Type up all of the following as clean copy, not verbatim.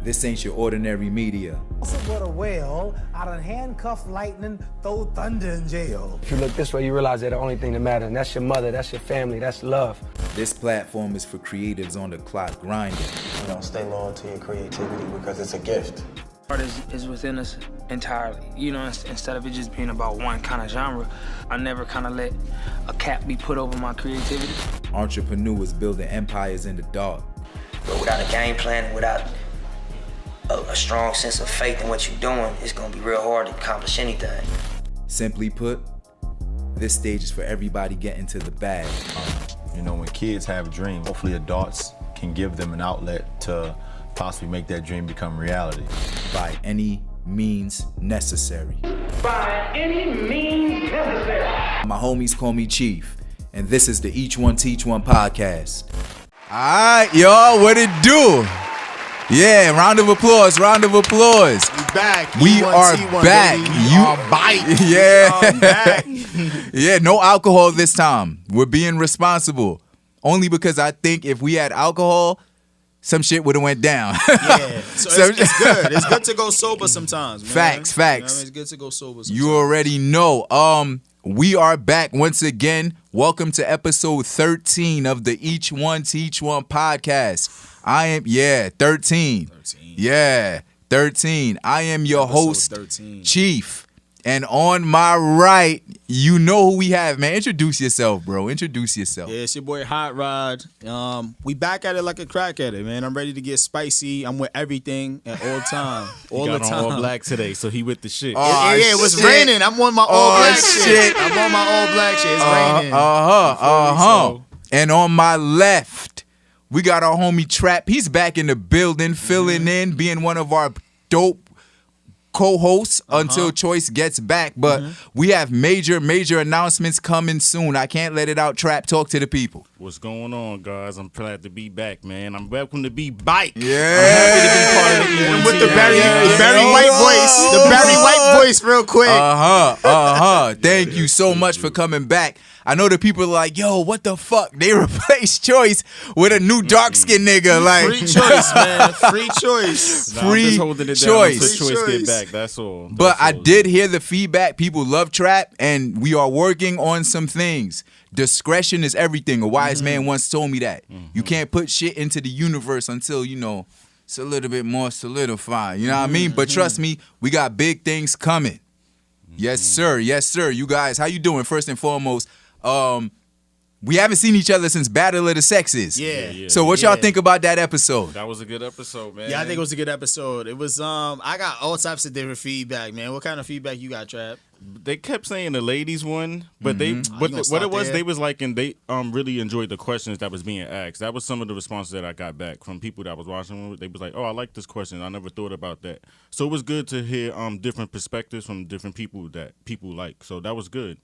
This ain't your ordinary media. Also got a whale out of handcuff lightning, throw thunder in jail. If you look this way, you realize that the only thing that matters, and that's your mother, that's your family, that's love. This platform is for creatives on the clock grinding. You know, stay loyal to your creativity because it's a gift. Art is within us entirely. You know, instead of it just being about one kind of genre, I never kind of let a cap be put over my creativity. Entrepreneurs building empires in the dark. But without a game plan and without a strong sense of faith in what you're doing, it's gonna be real hard to accomplish anything. Simply put, this stage is for everybody getting to the bag. You know, when kids have dreams, hopefully adults can give them an outlet to possibly make that dream become reality. By any means necessary. By any means necessary. My homies call me Chief, and this is the E1T1 podcast. Alright, y'all, what it do? Yeah, round of applause, round of applause. We back. We are back. Baby. You are bite. Yeah. We are back. Yeah, no alcohol this time. We're being responsible. Only because I think if we had alcohol, some shit would have went down. Yeah, so it's good. It's good to go sober sometimes, man. Facts. You know what I mean? It's good to go sober sometimes. You already know. We are back once again. Welcome to episode 13 of the E1T1 podcast. 13. Yeah, 13. I am your episode host, 13. Chief. And on my right, you know who we have, man. Introduce yourself, bro. Introduce yourself. Yeah, it's your boy Hotrod. We back at it like a crack at it, man. I'm ready to get spicy. I'm with everything at all time. All the time. All black today, so he with the shit. Oh, yeah, it was shit. raining. I'm on my all black shit. shit. I'm on my all black shit. It's raining. So, And on my left, we got our homie Trap. He's back in the building, filling in, being one of our dope co-hosts until Choice gets back. But we have major announcements coming soon. I can't let it out. Trap, talk to the people. What's going on, guys? I'm glad to be back, man. I'm welcome to be Bike. Yeah. I'm happy to be part of the E1T. and with the Barry White voice. The Barry White voice real quick. Thank you so much for coming back. I know the people are like, yo, what the fuck? They replaced Choice with a new dark-skinned nigga. Like, Free choice, man. Free choice. Nah, I'm just holding it down choice. until Choice Free get choice. back. That's all. But That's I all. did hear the feedback. People love Trap, and we are working on some things. Discretion is everything. A wise man once told me that. You can't put shit into the universe until, you know, it's a little bit more solidified. You know what I mean? But trust me, we got big things coming. Yes, sir. Yes, sir. You guys, how you doing? First and foremost, we haven't seen each other since Battle of the Sexes. Yeah. So what y'all think about that episode? That was a good episode, man. Yeah, I think it was a good episode. It was I got all types of different feedback, man. What kind of feedback you got, Trap? They kept saying the ladies won, but You gonna what start it was, there? they was like, and they really enjoyed the questions that was being asked. That was some of the responses that I got back from people that was watching. They was like, oh, I like this question. I never thought about that. So it was good to hear different perspectives from different people that people like. So that was good.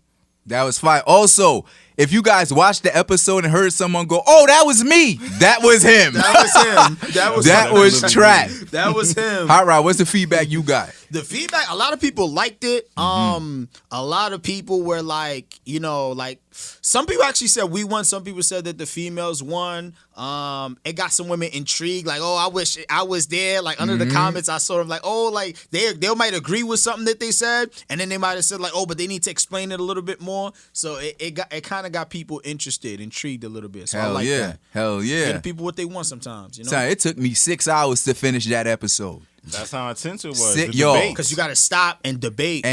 That was fine. Also, if you guys watched the episode and heard someone go, "Oh, that was me," that was him. That was him. That was Trap. That was him. Hot Rod, what's the feedback you got? The feedback, a lot of people liked it. A lot of people were like, you know, like some people actually said we won. Some people said that the females won. It got some women intrigued, like, oh, I wish I was there. Like under the comments, I sort of like, oh, like they might agree with something that they said, and then they might have said like, oh, but they need to explain it a little bit more. So it kind of got people interested, intrigued a little bit. So I like that. Hell Give yeah. the people what they want sometimes, you know. Son, it took me 6 hours to finish that episode. That's how intense it was. Sit- The yo. debate. Because you got to stop and debate.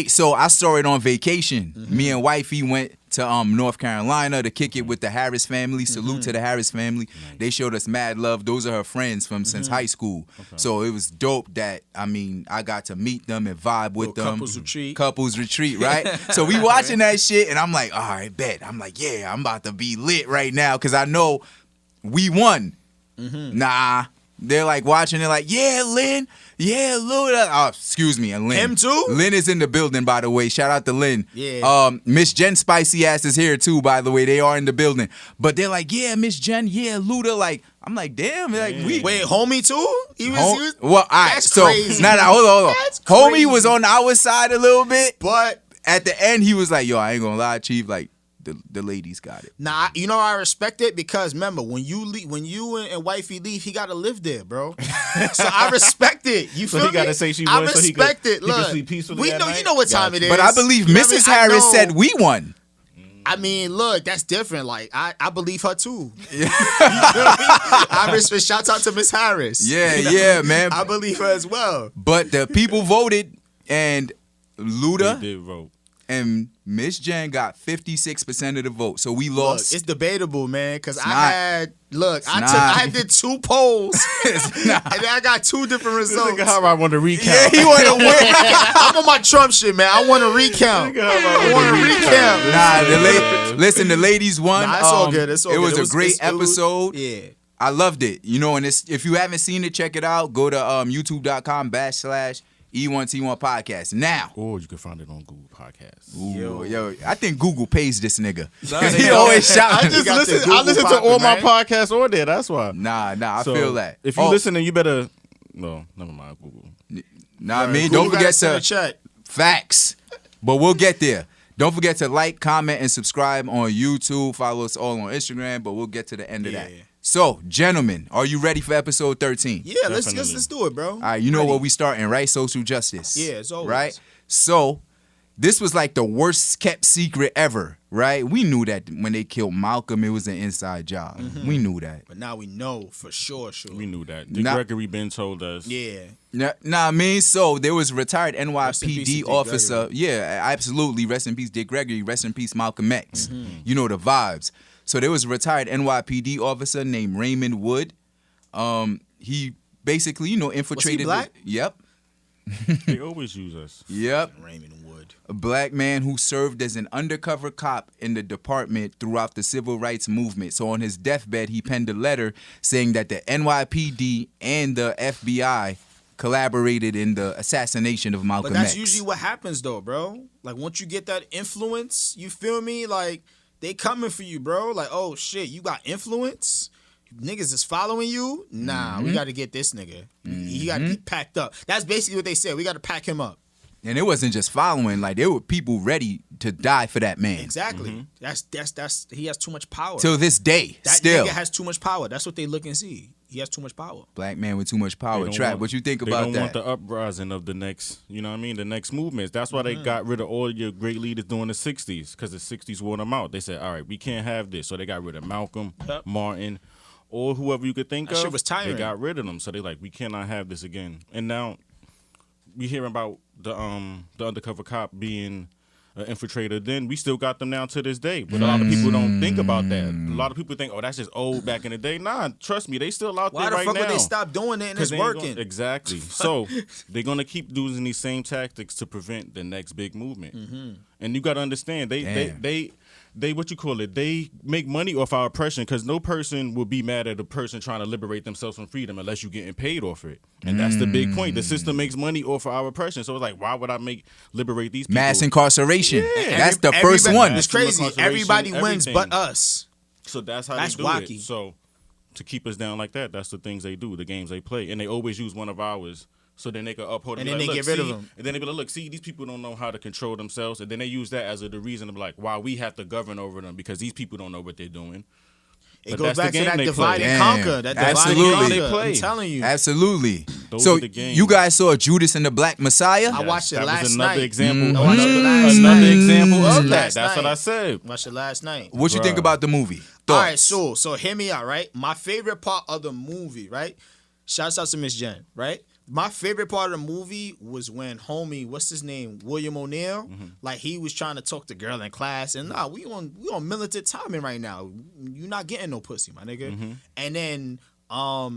So I saw it on vacation. Me and wifey went to North Carolina to kick it with the Harris family. Salute to the Harris family. They showed us mad love. Those are her friends from since high school. So it was dope that, I got to meet them and vibe with them. Couples retreat, right? So we watching that shit and I'm like, all right, bet. I'm like, yeah, I'm about to be lit right now because I know we won. Nah. They're like watching it like, yeah, Lynn. Yeah, Luda. Oh, excuse me, and Lynn. Him too? Lynn is in the building, by the way. Shout out to Lynn. Yeah. Miss Jen Spicy Ass is here too, by the way. They are in the building. But they're like, yeah, Miss Jen, yeah, Luda. Like, I'm like, damn. Like, we Wait, homie too? He was, well, all right. That's So, crazy. hold on. That's Homie was crazy. on our side a little bit. But At the end, he was like, yo, I ain't gonna lie, Chief. Like, the ladies got it. Nah, you know I respect it because remember when you and wifey leave, he gotta live there, bro. So I respect it. You feel So he me? gotta say she I won, so respect it. he could Look, sleep peacefully we at know night? you know what time it is. But I believe You know Mrs. what I mean? Harris I said know. we won. I mean, look, that's different. Like I believe her too. You know what I mean? Shout out to Miss Harris. Yeah, You know yeah, what I mean? man. I believe her as well. But the people voted, and They Luda did vote. and Miss Jen got 56% of the vote. So we Look, lost. it's debatable, man. Because I not. did 2 polls, and then I got 2 different results. Nigga, how I want to recount. Yeah, he want to win. I'm on my Trump shit, man. I want to recount. I want to recount. Listen, the ladies won. Nah, it's all good. It's all it good. was a great episode. Yeah. I loved it. You know, and if you haven't seen it, check it out. Go to youtube.com/E1T1 podcast. Now. Or you can find it on Google Podcasts. Ooh, yo, I think Google pays this nigga. Nah, He always shouting. I listen to all my podcasts on there. That's why. Nah, I feel that. If you listening, you better. No, never mind. Google. Nah, I mean, Google don't forget gotta send to a check. facts. But we'll get there. Don't forget to like, comment, and subscribe on YouTube. Follow us all on Instagram. But we'll get to the end of that. So, gentlemen, are you ready for episode 13? Yeah, let's do it, bro. All right, you know what we starting, right? Social justice. Yeah, it's always. Right? So, this was like the worst kept secret ever, right? We knew that when they killed Malcolm, it was an inside job. Mm-hmm. We knew that. But now we know for sure. We knew that. Dick Gregory Ben told us. Yeah. I mean, so there was a retired Rest in peace to NYPD Dick officer. Gregory. Yeah, absolutely. Rest in peace, Dick Gregory. Rest in peace, Malcolm X. Mm-hmm. You know the vibes. So there was a retired NYPD officer named Raymond Wood. He basically, infiltrated. black? Yep. They always use us. Yep. Raymond Wood. A black man who served as an undercover cop in the department throughout the civil rights movement. So on his deathbed, he penned a letter saying that the NYPD and the FBI collaborated in the assassination of Malcolm But that's X. usually what happens, though, bro. Like, once you get that influence, you feel me? Like, they coming for you, bro. Like, oh, shit, you got influence? Niggas is following you? Nah, we got to get this nigga. He got to be packed up. That's basically what they said. We got to pack him up. And it wasn't just following, like there were people ready to die for that man. Exactly. That's he has too much power. Till this day, that still. nigga has too much power. That's what they look and see. He has too much power. Black man with too much power. Trap, what you think about that? They don't want the uprising of the next, you know what I mean, the next movements. That's why they got rid of all your great leaders during the 60s, because the 60s wore them out. They said, all right, we can't have this. So they got rid of Malcolm, Martin, or whoever you could think That of. shit was tiring. They got rid of them. So they like, we cannot have this again. And now we hear about the undercover cop being an infiltrator. Then we still got them now to this day. But a lot of people don't think about that. A lot of people think, oh, that's just old back in the day. Nah, trust me, they still out there right now. Why the fuck would they stop doing it and it's working? Exactly. So they're gonna keep using these same tactics to prevent the next big movement. And you gotta understand, they what you call it? They make money off our oppression, because no person will be mad at a person trying to liberate themselves from freedom unless you're getting paid off it. And that's the big point. The system makes money off of our oppression. So it's like, why would I liberate these people? Mass incarceration. Yeah. That's the first one. It's crazy. Everybody wins but us. So that's how That's they do wacky. it. So to keep us down like that, that's the things they do, the games they play. And they always use one of ours. So then they can uphold it. And then they get rid of them. And then they be like, look, see, these people don't know how to control themselves. And then they use that as the reason to be like, why we have to govern over them, because these people don't know what they're doing. It goes back to that divide and conquer. That divide and conquer. I'm telling you. Absolutely. Those So are the games. you guys saw Judas and the Black Messiah? I watched it that last was another night. example. I watched it last Another night. example Watched of it that. last That's what night. I said. Watched it last night. What you think about the movie? All right, Thoughts? so hear me out, right? My favorite part of the movie, right? Shouts out to Miss Jen, right? My favorite part of the movie was when homie, what's his name, William O'Neill, like he was trying to talk to girl in class, and nah, we on militant timing right now. You not getting no pussy, my nigga. And then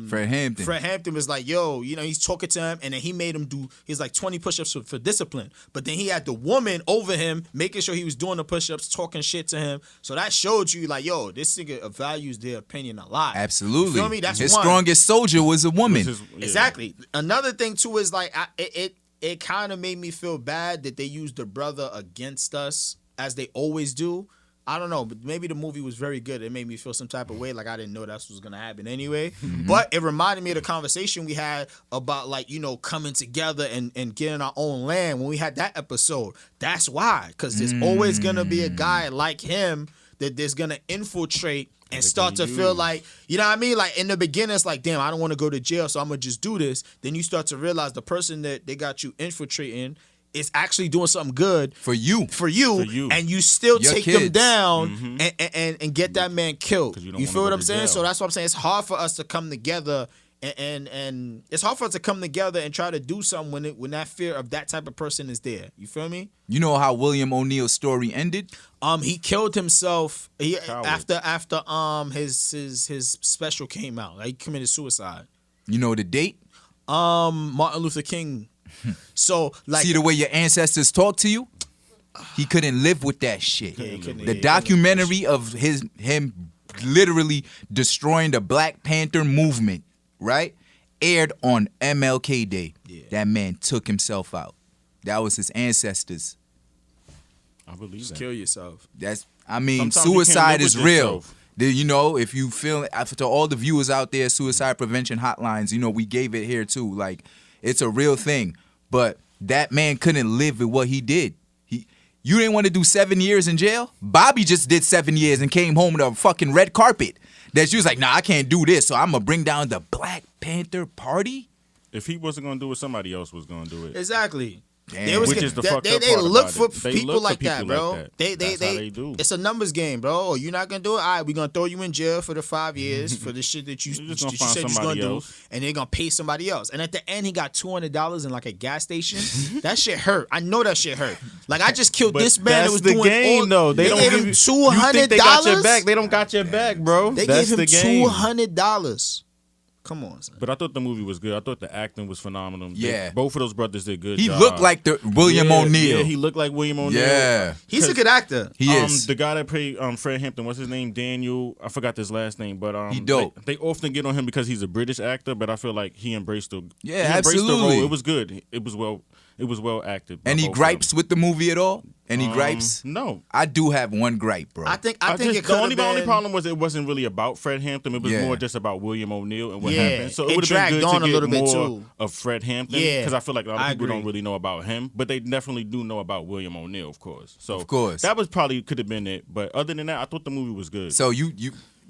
Fred Hampton was like, yo, he's talking to him, and then he made him do his like 20 push-ups for discipline. But then he had the woman over him, making sure he was doing the push-ups, talking shit to him. So that showed you like, yo, this nigga values their opinion a lot. Absolutely. You feel me? That's his one. strongest soldier was a woman. Exactly. Another thing too is like it kind of made me feel bad that they used the brother against us, as they always do. I don't know, but maybe the movie was very good. It made me feel some type of way, like I didn't know that's what was gonna happen anyway. But it reminded me of the conversation we had about like, coming together and getting our own land when we had that episode. That's why, because there's always gonna be a guy like him that there's gonna infiltrate and start to feel like, you know what I mean? Like in the beginning, it's like, damn, I don't want to go to jail, so I'm gonna just do this. Then you start to realize the person that they got you infiltrating is actually doing something good for you, and you still Your take kids. them down and get that man killed. you You feel what I'm saying? So that's what I'm saying. It's hard for us to come together. And it's hard for us to come together and try to do something when that fear of that type of person is there. You feel me? You know how William O'Neal's story ended? He killed himself after his special came out. Like, he committed suicide. You know the date? Martin Luther King. So like, see the way your ancestors talk to you? He couldn't live with that shit. The documentary of him literally destroying the Black Panther movement, right? Aired on MLK Day. Yeah. That man took himself out. That was his ancestors. I believe that. Kill yourself. Sometimes Suicide you is can't live with real. yourself. You know, if you feel, to all the viewers out there, suicide prevention hotlines, you know, we gave it here too. Like, it's a real thing. But that man couldn't live with what he did. You didn't want to do 7 years in jail? Bobby just did 7 years and came home with a fucking red carpet. That she was like, nah, I can't do this, so I'm going to bring down the Black Panther Party? If he wasn't going to do it, somebody else was going to do it. Exactly. Damn. Which is the fucked up They part look about for it. They people look for like that, people bro. like that. That's how they do. It's a numbers game, bro. Oh, you're not gonna do it. All right, we're gonna throw you in jail for the 5 years for the shit that you You're just said gonna you find was gonna somebody do, else. and they're gonna pay somebody else. And at the end, he got $200 in like a gas station. That shit hurt. I know that shit hurt. Like, I just killed But this man that that's was the doing game, all. though. They don't gave give him you $200. You think they got your back? They don't got your back, bro. They That's gave him the game. $200. Come on, son. But I thought the movie was good. I thought the acting was phenomenal. Yeah. Both of those brothers did good. He job. looked like the William O'Neal. Yeah, he looked like William O'Neal. Yeah. He's a good actor. He is. The guy that played Fred Hampton, what's his name? Daniel. I forgot his last name, but he dope. They often get on him because he's a British actor, but I feel like he embraced the Yeah, he embraced absolutely. The role. It was good. It was well acted. by Any both of gripes them. with the movie at all? Any gripes? No. I do have one gripe, bro. I think it The could only have been. problem was it wasn't really about Fred Hampton. It was Yeah. more just about William O'Neal and what Yeah, happened. So it it would have dragged been good on to a get little bit, more too. of Fred Hampton. Yeah, because I feel like a lot of I people agree. don't really know about him, but they definitely do know about William O'Neal, of course. So Of course. that was probably could have been it. But other than that, I thought the movie was good. So you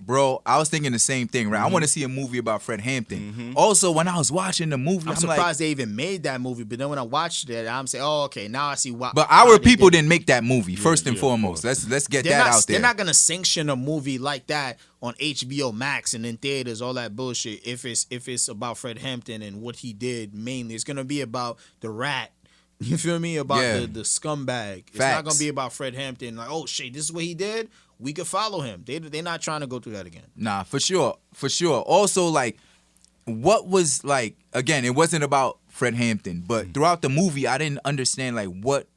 bro, I was thinking the same thing, right? I want to see a movie about Fred Hampton. Also, when I was watching the movie, I'm I'm surprised like, they even made that movie. But then when I watched it, I'm saying, oh, okay, now I see why. but how our they people did it. didn't make that movie, first and of foremost. course. Let's get They're that not, out there. They're not gonna sanction a movie like that on HBO Max and in theaters, all that bullshit. If it's about Fred Hampton and what he did mainly, it's gonna be about the rat. You feel me? About Yeah. the scumbag. It's not Facts. gonna be about Fred Hampton. Like, oh shit, this is what he did. We could follow him. They're not trying to go through that again. Nah, for sure. Also, like, what was, like, again, it wasn't about Fred Hampton, but throughout the movie, I didn't understand, like, what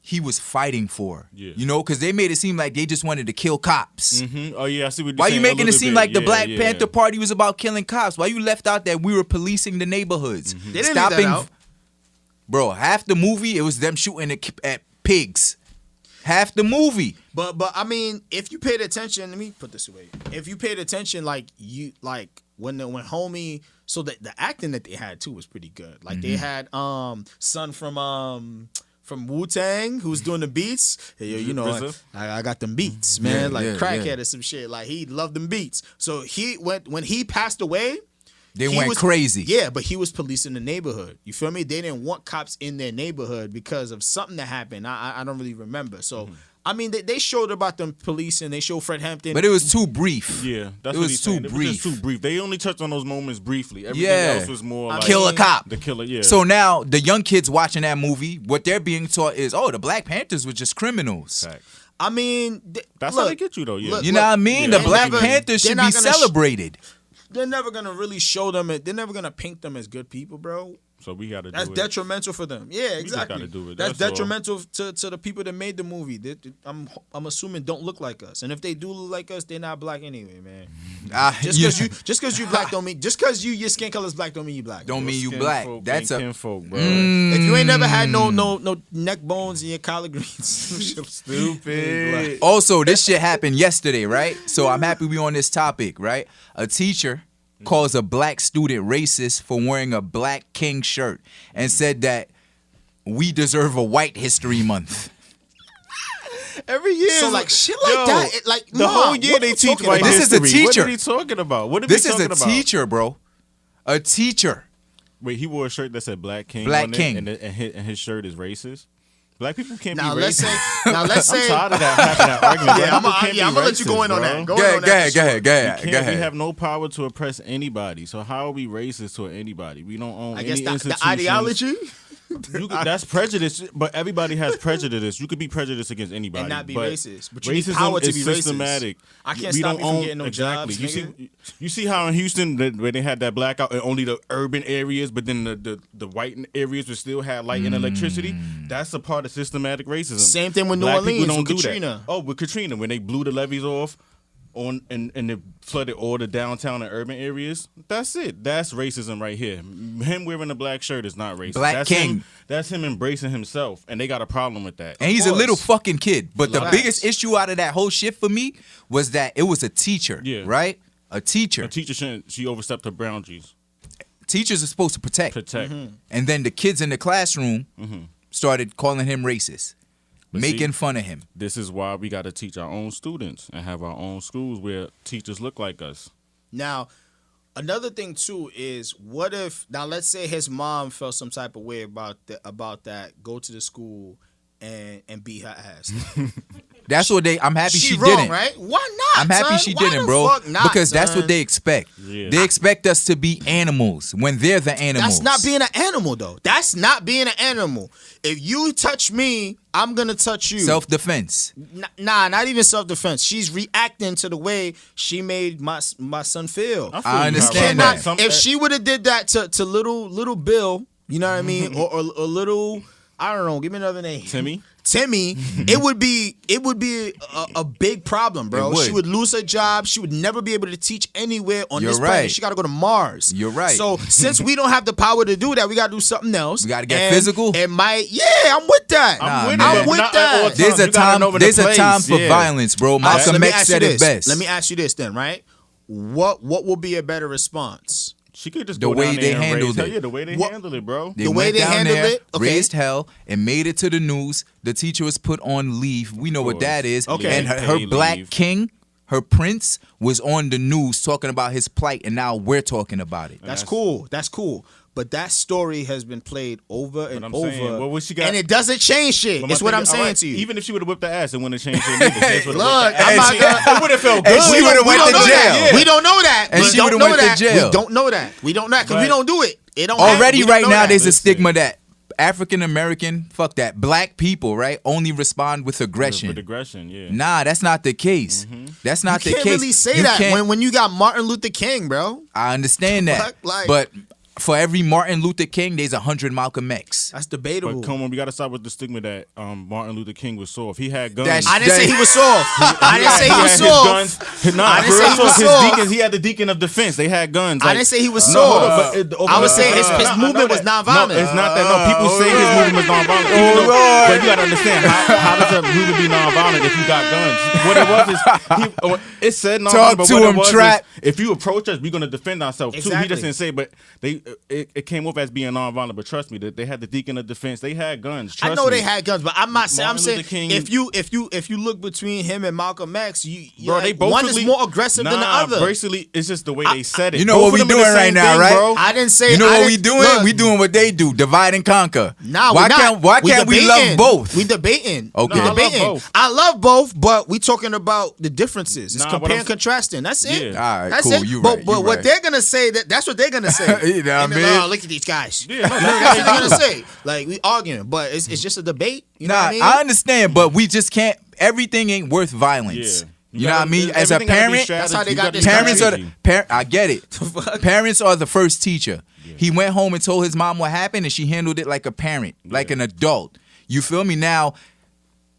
he was fighting for. Yeah. You know, because they made it seem like they just wanted to kill cops. Oh yeah, I see what you're Why saying. you making A it little seem bit. like the Yeah, Black yeah. Panther Party was about killing cops? Why you left out that we were policing the neighborhoods? They didn't leave that out. Bro, half the movie, it was them shooting at pigs. Half the movie. But I mean, if you paid attention, let me put this away. If you paid attention, like when homie, so the acting that they had too was pretty good. Like they had son from Wu-Tang who's doing the beats. Hey, yo, you know, RZA? I got them beats, man. Yeah, like yeah, crackhead yeah. or some shit. Like he loved them beats. So when he passed away. They He went was crazy. Yeah, but he was policing the neighborhood. You feel me? They didn't want cops in their neighborhood because of something that happened. I don't really remember. So, I mean, they showed about them policing. They showed Fred Hampton. But it was too brief. Yeah, that's It what was he's too saying. It was brief. just too brief. They only touched on those moments briefly. Everything Yeah. else was more like Kill a cop. The killer, yeah. So now the young kids watching that movie, what they're being taught is, oh, the Black Panthers were just criminals. Fact. I mean, That's look, how they get you though. Yeah. look, You know what I mean? Yeah. The Black They're Panthers should not be gonna celebrated. they're never gonna really show them it. They're never gonna paint them as good people, bro. So we got to do That's it. detrimental for them. Yeah, just exactly. gotta do it. That's That's all. detrimental to the people that made the movie. I'm assuming don't look like us, and if they do look like us, they're not black anyway, man. Just because you black don't mean just because your skin color is black don't mean you black. Don't mean you Skin black. folk That's ain't a kinfolk, bro. If you ain't never had no neck bones in your collard greens, Stupid. Also, this shit happened yesterday, right? So I'm happy we on this topic, right? A teacher calls a black student racist for wearing a Black King shirt and said that we deserve a White History Month. Every year. So like shit like that. Like the whole year they teach white This is a history. teacher. What are they talking about? What are This they is talking a about? teacher, bro. A teacher. Wait, he wore a shirt that said Black King Black on King. it, and his shirt is racist. Black people can't Now be let's racist. say. Now let's say. I'm tired of having that argument. Yeah, Black people can't be I'm gonna let you go in on racist, that. bro. Go in on that. Go ahead. We have no power to oppress anybody. So how are we racist to anybody? We don't own I any guess the institutions. ideology. That's prejudice, but everybody has prejudice. You could be prejudiced against anybody And not be but racist. But you need power to is be racist. systematic. I can't We stop don't you from own- getting no exactly. jobs, You see how in Houston where they had that blackout in only the urban areas, but then the white areas would still have light and electricity. That's a part of systematic racism. Same thing with New Black people Orleans don't with do Katrina. That. Oh, with Katrina when they blew the levees off. And it flooded all the downtown and urban areas. That's it. That's racism right here. Him wearing a black shirt is not racist. Black that's King. That's him embracing himself, and they got a problem with that. And he's a little fucking kid. But the Facts. biggest issue out of that whole shit for me was that it was a teacher. Yeah. Right? A teacher. A teacher shouldn't. She overstepped her boundaries. Teachers are supposed to protect. Protect. And then the kids in the classroom started calling him racist. But making see, fun of him. This is why we got to teach our own students and have our own schools where teachers look like us. Now, another thing too is what if now let's say his mom felt some type of way about that, go to the school and beat her ass. That's what I'm happy she wrong, didn't. right? Why not? I'm happy son? she Why didn't, the bro. fuck not, because that's son? what they expect. Yeah. They expect us to be animals when they're the animals. That's not being an animal, though. That's not being an animal. If you touch me, I'm gonna touch you. Self-defense. Nah, not even self-defense. She's reacting to the way she made my son feel. I understand Cannot- that. If she would have did that to little Bill, you know what I mean, or little, I don't know, give me another name, Timmy, it would be a big problem, bro. She would lose her job. She would never be able to teach anywhere on this planet. She got to go to Mars. You're right. So since we don't have the power to do that, we got to do something else. We got to get physical. I'm with that. I'm with that. There's a time for violence, bro. Malcolm X said it best. Let me ask you this then, right? What will be a better response? She could just the go way down they there and handled raise it. Yeah, the way they handled it, bro. They went down there, raised hell, and made it to the news. The teacher was put on leave. We know what that is. Okay. And her black king, her prince, was on the news talking about his plight, and now we're talking about it. That's cool. That's cool. But that story has been played over and over, Well, what she got, and it doesn't change shit. It's what I'm saying to you. Even if she would have whipped the ass, it wouldn't have changed shit. Look, I'm not gonna. It would have felt good. And she would have went to jail. We don't know that. And she would have went to jail. We don't know that. We don't know that because we don't do it. It don't already happen. right now. That. There's a stigma that African American, fuck that, black people, right, only respond with aggression. With aggression, yeah. Nah, that's not the case. That's not the You case. can't really say that when you got Martin Luther King, bro. I understand that, but for every Martin Luther King, there's 100 Malcolm X. That's debatable. But come on, we got to stop with the stigma that Martin Luther King was soft. He had guns. I didn't say he was soft. I didn't say he was soft. Nah, I didn't say he was his soft. deacons, he had the deacon of defense. They had guns. I didn't say he was soft. I was saying his movement was nonviolent. No, it's not that. No, people say his movement was nonviolent. But you got to understand, how does a movement be nonviolent if you got guns? What it was is, it said nonviolent, but what it was is, if you approach us, we're going to defend ourselves too. He just didn't say, but it came off as being nonviolent, but trust me, they had the deacon of defense. They had guns. I know they had guns, but I'm not saying. I'm Martin saying Luther King- if you look between him and Malcolm X, Bro, they both one is more aggressive than the other. Basically, it's just the way they said it. You know what we doing right now, right? Bro. I didn't say. You know what we doing? We doing what they do, divide and conquer. Nah, why can't we love both? We debating. Okay. We debating. I love both, but we talking about the differences. It's Nah, compare and contrasting. That's it. Yeah. All right, that's cool. it. You but right, but you what right. they're gonna say, that's what they're gonna say. You know what I And then, mean? oh, look at these guys. Yeah, no, That's what they're gonna say. Like we arguing, but it's just a debate. You know what I mean? I understand, but we just can't. Everything ain't worth violence. Yeah. You know what I mean? As a Everything gotta be parent, strategy. That's how they You got gotta this be parents are strategy. I get it. Parents are the first teacher. He went home and told his mom what happened, and she handled it like a parent, like an adult. You feel me? Now,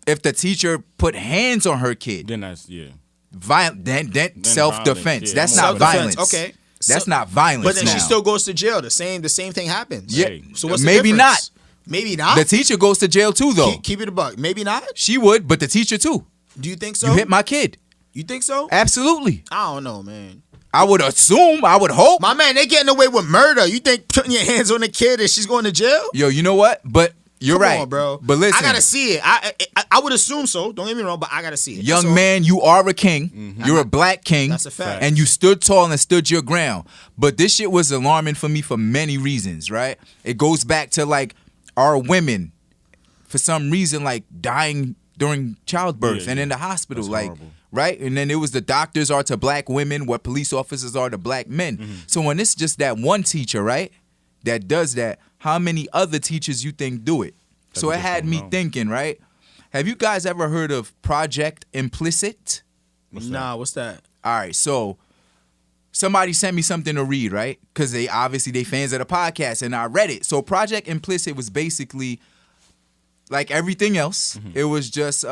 if the teacher put hands on her kid, Then that's then self-defense. violence, yeah. That's not Self-defense, violence. okay. That's not violence. But then now. she still goes to jail. The same thing happens. Yeah. So what's the Maybe difference? not. Maybe not. The teacher goes to jail too, though. Keep it a buck. Maybe not. She would, but the teacher too. Do you think so? You hit my kid. You think so? Absolutely. I don't know, man. I would assume. I would hope. My man, they getting away with murder. You think putting your hands on a kid and she's going to jail? Yo, you know what? But You're Come right, on, bro. But listen, I gotta see it. I would assume so. Don't get me wrong, but I gotta see it. young man, you are a king. You're a black king. That's a fact. And you stood tall and stood your ground. But this shit was alarming for me for many reasons, right? It goes back to like our women, for some reason, like dying during childbirth and in the hospital, That's like horrible. right. And then it was the doctors are to black women, what police officers are to black men. So when it's just that one teacher, right, that does that, how many other teachers you think do it? So it had me thinking, right? Have you guys ever heard of Project Implicit? What's that? All right, so somebody sent me something to read, right? Because they fans of the podcast, and I read it. So Project Implicit was basically like everything else. It was just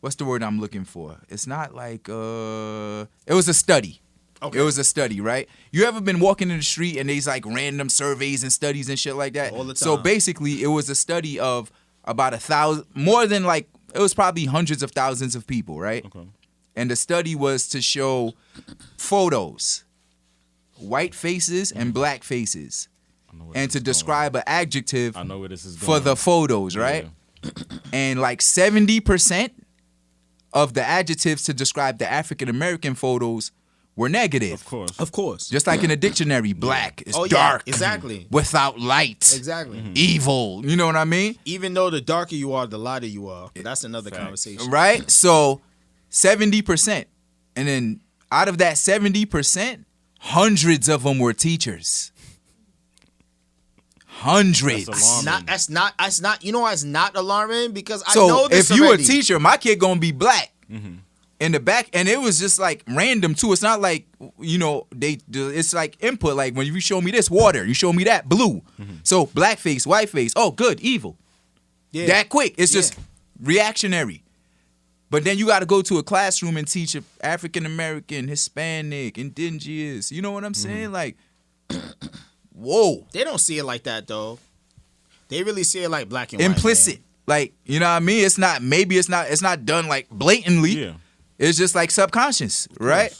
what's the word I'm looking for? It's not like it was a study. Okay. It was a study, right? You ever been walking in the street and there's like random surveys and studies and shit like that? All the time. So basically, it was a study of about 1,000, more than like, it was probably hundreds of thousands of people, right? Okay. And the study was to show photos, white faces and black faces, and to describe an adjective I know where this is going. for the photos, right? Yeah. And like 70% of the adjectives to describe the African American photos were negative. Of course. Just like in a dictionary, black is Oh, yeah, dark, exactly. without light, Exactly. evil. You know what I mean? Even though the darker you are, the lighter you are. That's another conversation. Right? So 70%. And then out of that 70%, hundreds of them were teachers. Hundreds. That's not. You know why it's not alarming? Because I So know this if you already. a teacher, my kid gonna be black. In the back, and it was just like random too. It's not like, you know, it's like input. Like when you show me this, water, you show me that, blue. So black face, white face, oh good, evil. Yeah. That quick. It's just reactionary. But then you got to go to a classroom and teach African American, Hispanic, indigenous. You know what I'm saying? Like, whoa. They don't see it like that though. They really see it like black and white. Implicit. Man. Like, you know what I mean? It's not done like blatantly. Yeah. It's just like subconscious, right?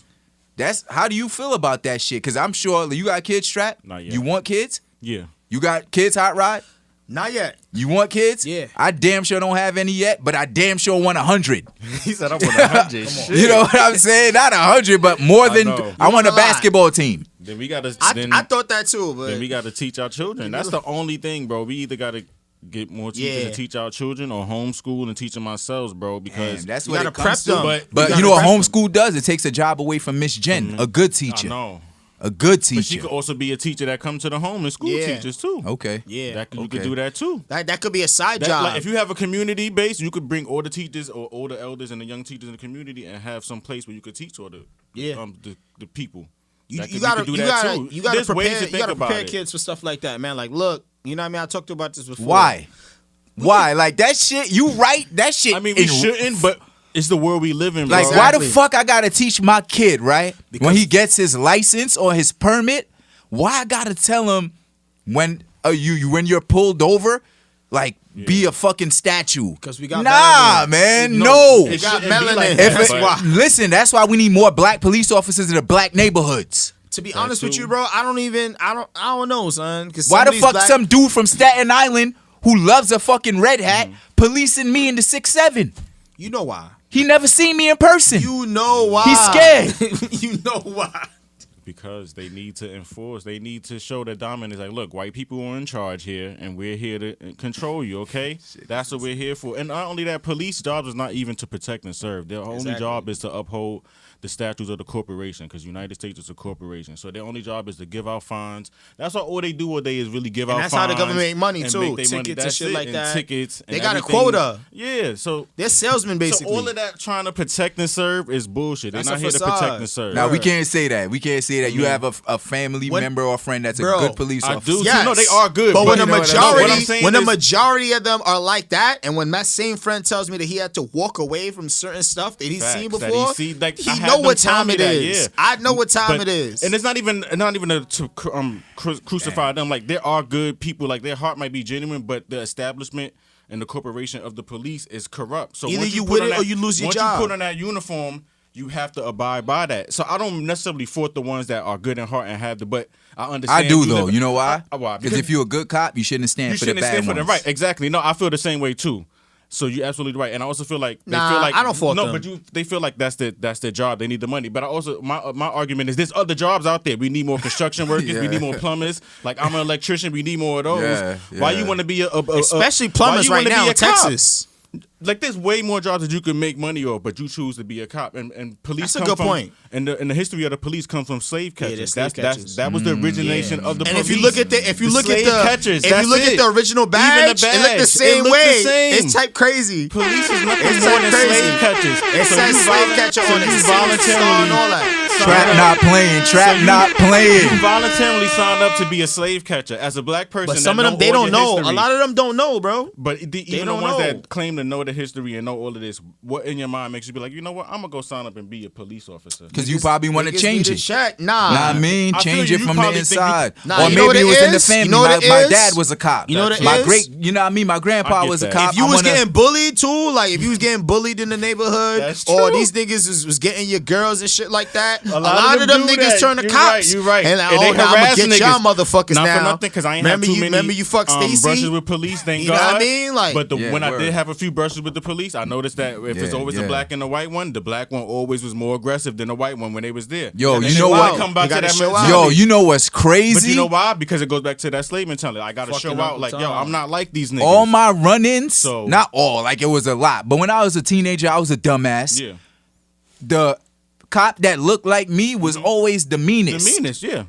That's how do you feel about that shit? Because I'm sure you got kids strapped. Not yet. You want kids? Yeah. You got kids hot rod? Not yet. You want kids? Yeah. I damn sure don't have any yet, but I damn sure want 100. He said I want 100. Shit. You know what I'm saying? Not 100, but more than know. I want a You want a lot. basketball team. Then we gotta. I thought that too, but Then we gotta teach our children. That's the only thing, bro. We either gotta get more teachers to teach our children, or homeschool and teach them ourselves, bro. Because Damn, that's you what gotta it comes prep to. them. But You you know what gotta prep homeschool does? It takes a job away from Miss Jen, a good teacher. I know. A good But she teacher. could also be a teacher that comes to the home and school Yeah. teachers too. Okay. yeah, You could do that too. that could be a side That, job. like, if you have a community base, you could bring all the teachers or all the elders and the young teachers in the community and have some place where you could teach all the the people. You That could- gotta could do that too. There's ways to think about prepare it. kids for stuff like that, man. Like, look, you know what I mean? I talked about this before. Why? Why? Like that shit, you right? That shit. I mean, we shouldn't, but it's the world we live in, bro. Like, why the fuck I gotta teach my kid, right? When he gets his license or his permit, why I gotta tell him when when you're pulled over, like be a fucking statue? Because we got melanin. Man, no. It got shouldn't be melanin. like That's that, why. but- Listen, that's why we need more black police officers in the black neighborhoods. To be honest with you, bro, I don't know, son. Why the fuck some dude from Staten Island who loves a fucking red hat policing me in the 6-7? You know why? He never seen me in person. You know why? He's scared. You know why? Because they need to enforce. They need to show their dominance. Like, look, white people are in charge here, and we're here to control you, okay? That's what we're here for. And not only that, police job is not even to protect and serve. Their only job is to uphold the statutes of the corporation, because United States is a corporation. So their only job is to give out fines. That's all they do all day is really give out fines. And that's how the government make money, and too. make their Tickets money. and That's shit it. like And that. tickets. They And got a everything. quota. Yeah, so they're salesmen, basically. So all of that trying to protect and serve is bullshit. They're That's not a here to facade. protect and serve. Now we can't say that. We can't say that. You have a family member or friend that's a good police I officer. do. Yes. No, they are good. But when the you know what I'm majority, saying when the is- majority of them are like that, and when that same friend tells me that he had to walk away from certain stuff that he's seen Facts, that before, he see, like, I he had know them what tell time me it that, is. yeah. I know what time But- it is. and it's not even to crucify them. Like, there are good people. Like, their heart might be genuine, but the establishment and the corporation of the police is corrupt. So Either once you put with on it that, or you lose your once job. you put on that uniform, you have to abide by that. So I don't necessarily fault the ones that are good in heart and have the, but I understand. I do though. You know why? Why? Because if you're a good cop, you shouldn't stand for the bad ones. Right, exactly. No, I feel the same way too. So you're absolutely right, and I also feel like they feel like I don't fault them. but they feel like that's their job. They need the money. But I also my argument is there's other jobs out there. We need more construction workers. We need more plumbers. Like I'm an electrician. We need more of those. Yeah. Why you want to be especially plumbers right now in Texas? Like there's way more jobs that you can make money off, but you choose to be a cop. And police. That's a good point. And the history of the police comes from slave catchers. That was the origination of the police. And if you look at the original badge, it looked the same way. It's type crazy. Police is nothing more than slave catchers. It says slave catcher on it. Voluntarily and all that. Trap not playing. Trap not playing. You voluntarily signed up to be a slave catcher as a black person. But some of them they don't know. A lot of them don't know, bro. But even the ones that claim to know the history and know all of this, what in your mind makes you be like, you know what? I'm gonna go sign up and be a police officer. Because you probably want to change it. Nah, I mean, change it from the inside. Or maybe it was in the family. My dad was a cop. You know what it is? You know what I mean? My grandpa was a cop. If you was getting bullied too, like if you was getting bullied in the neighborhood, or these niggas was getting your girls and shit like that, a lot of them niggas turn to cops. You're right. And like, I'm gonna get y'all motherfuckers now. Not for nothing, because I ain't have too many. Remember you fucked Stacy? Brushes with police, thank God. You know what I mean? Like, but when I did have a few brushes with the police, I noticed that if it's always a black and a white one, the black one always was more aggressive than the white one when they was there. Yo, you know what? Yo, you know what's crazy? But you know why? Because it goes back to that slave mentality. I gotta show out, like, yo, I'm not like these niggas. All my run-ins, not all, like it was a lot. But when I was a teenager, I was a dumbass. Yeah. The cop that looked like me was always the meanest. The meanest, yeah.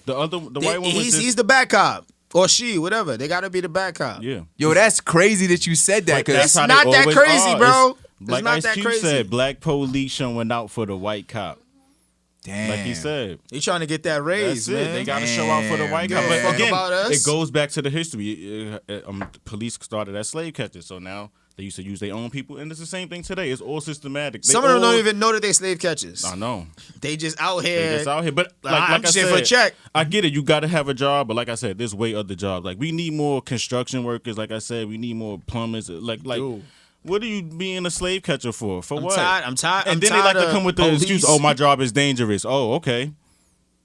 The white one was he's the bad cop. Or she, whatever. They gotta be the bad cop. Yeah. Yo, that's crazy that you said that. Because it's not that crazy, bro. Like not that crazy. Said, black police showing out for the white cop. Damn. Like he said. He trying to get that raise, man. They gotta show out for the white cop. But again, it goes back to the history. Police started as slave catchers, so now they used to use their own people, and it's the same thing today. It's all systematic. Some of them don't even know that they slave catchers. I know. They just out here. But like I said, for a check. I get it. You got to have a job, but like I said, there's way other jobs. Like we need more construction workers. Like I said, we need more plumbers. Like. Dude. What are you being a slave catcher for? For what? I'm tired. And then they like to come with the excuse, "Oh, my job is dangerous." Oh, okay.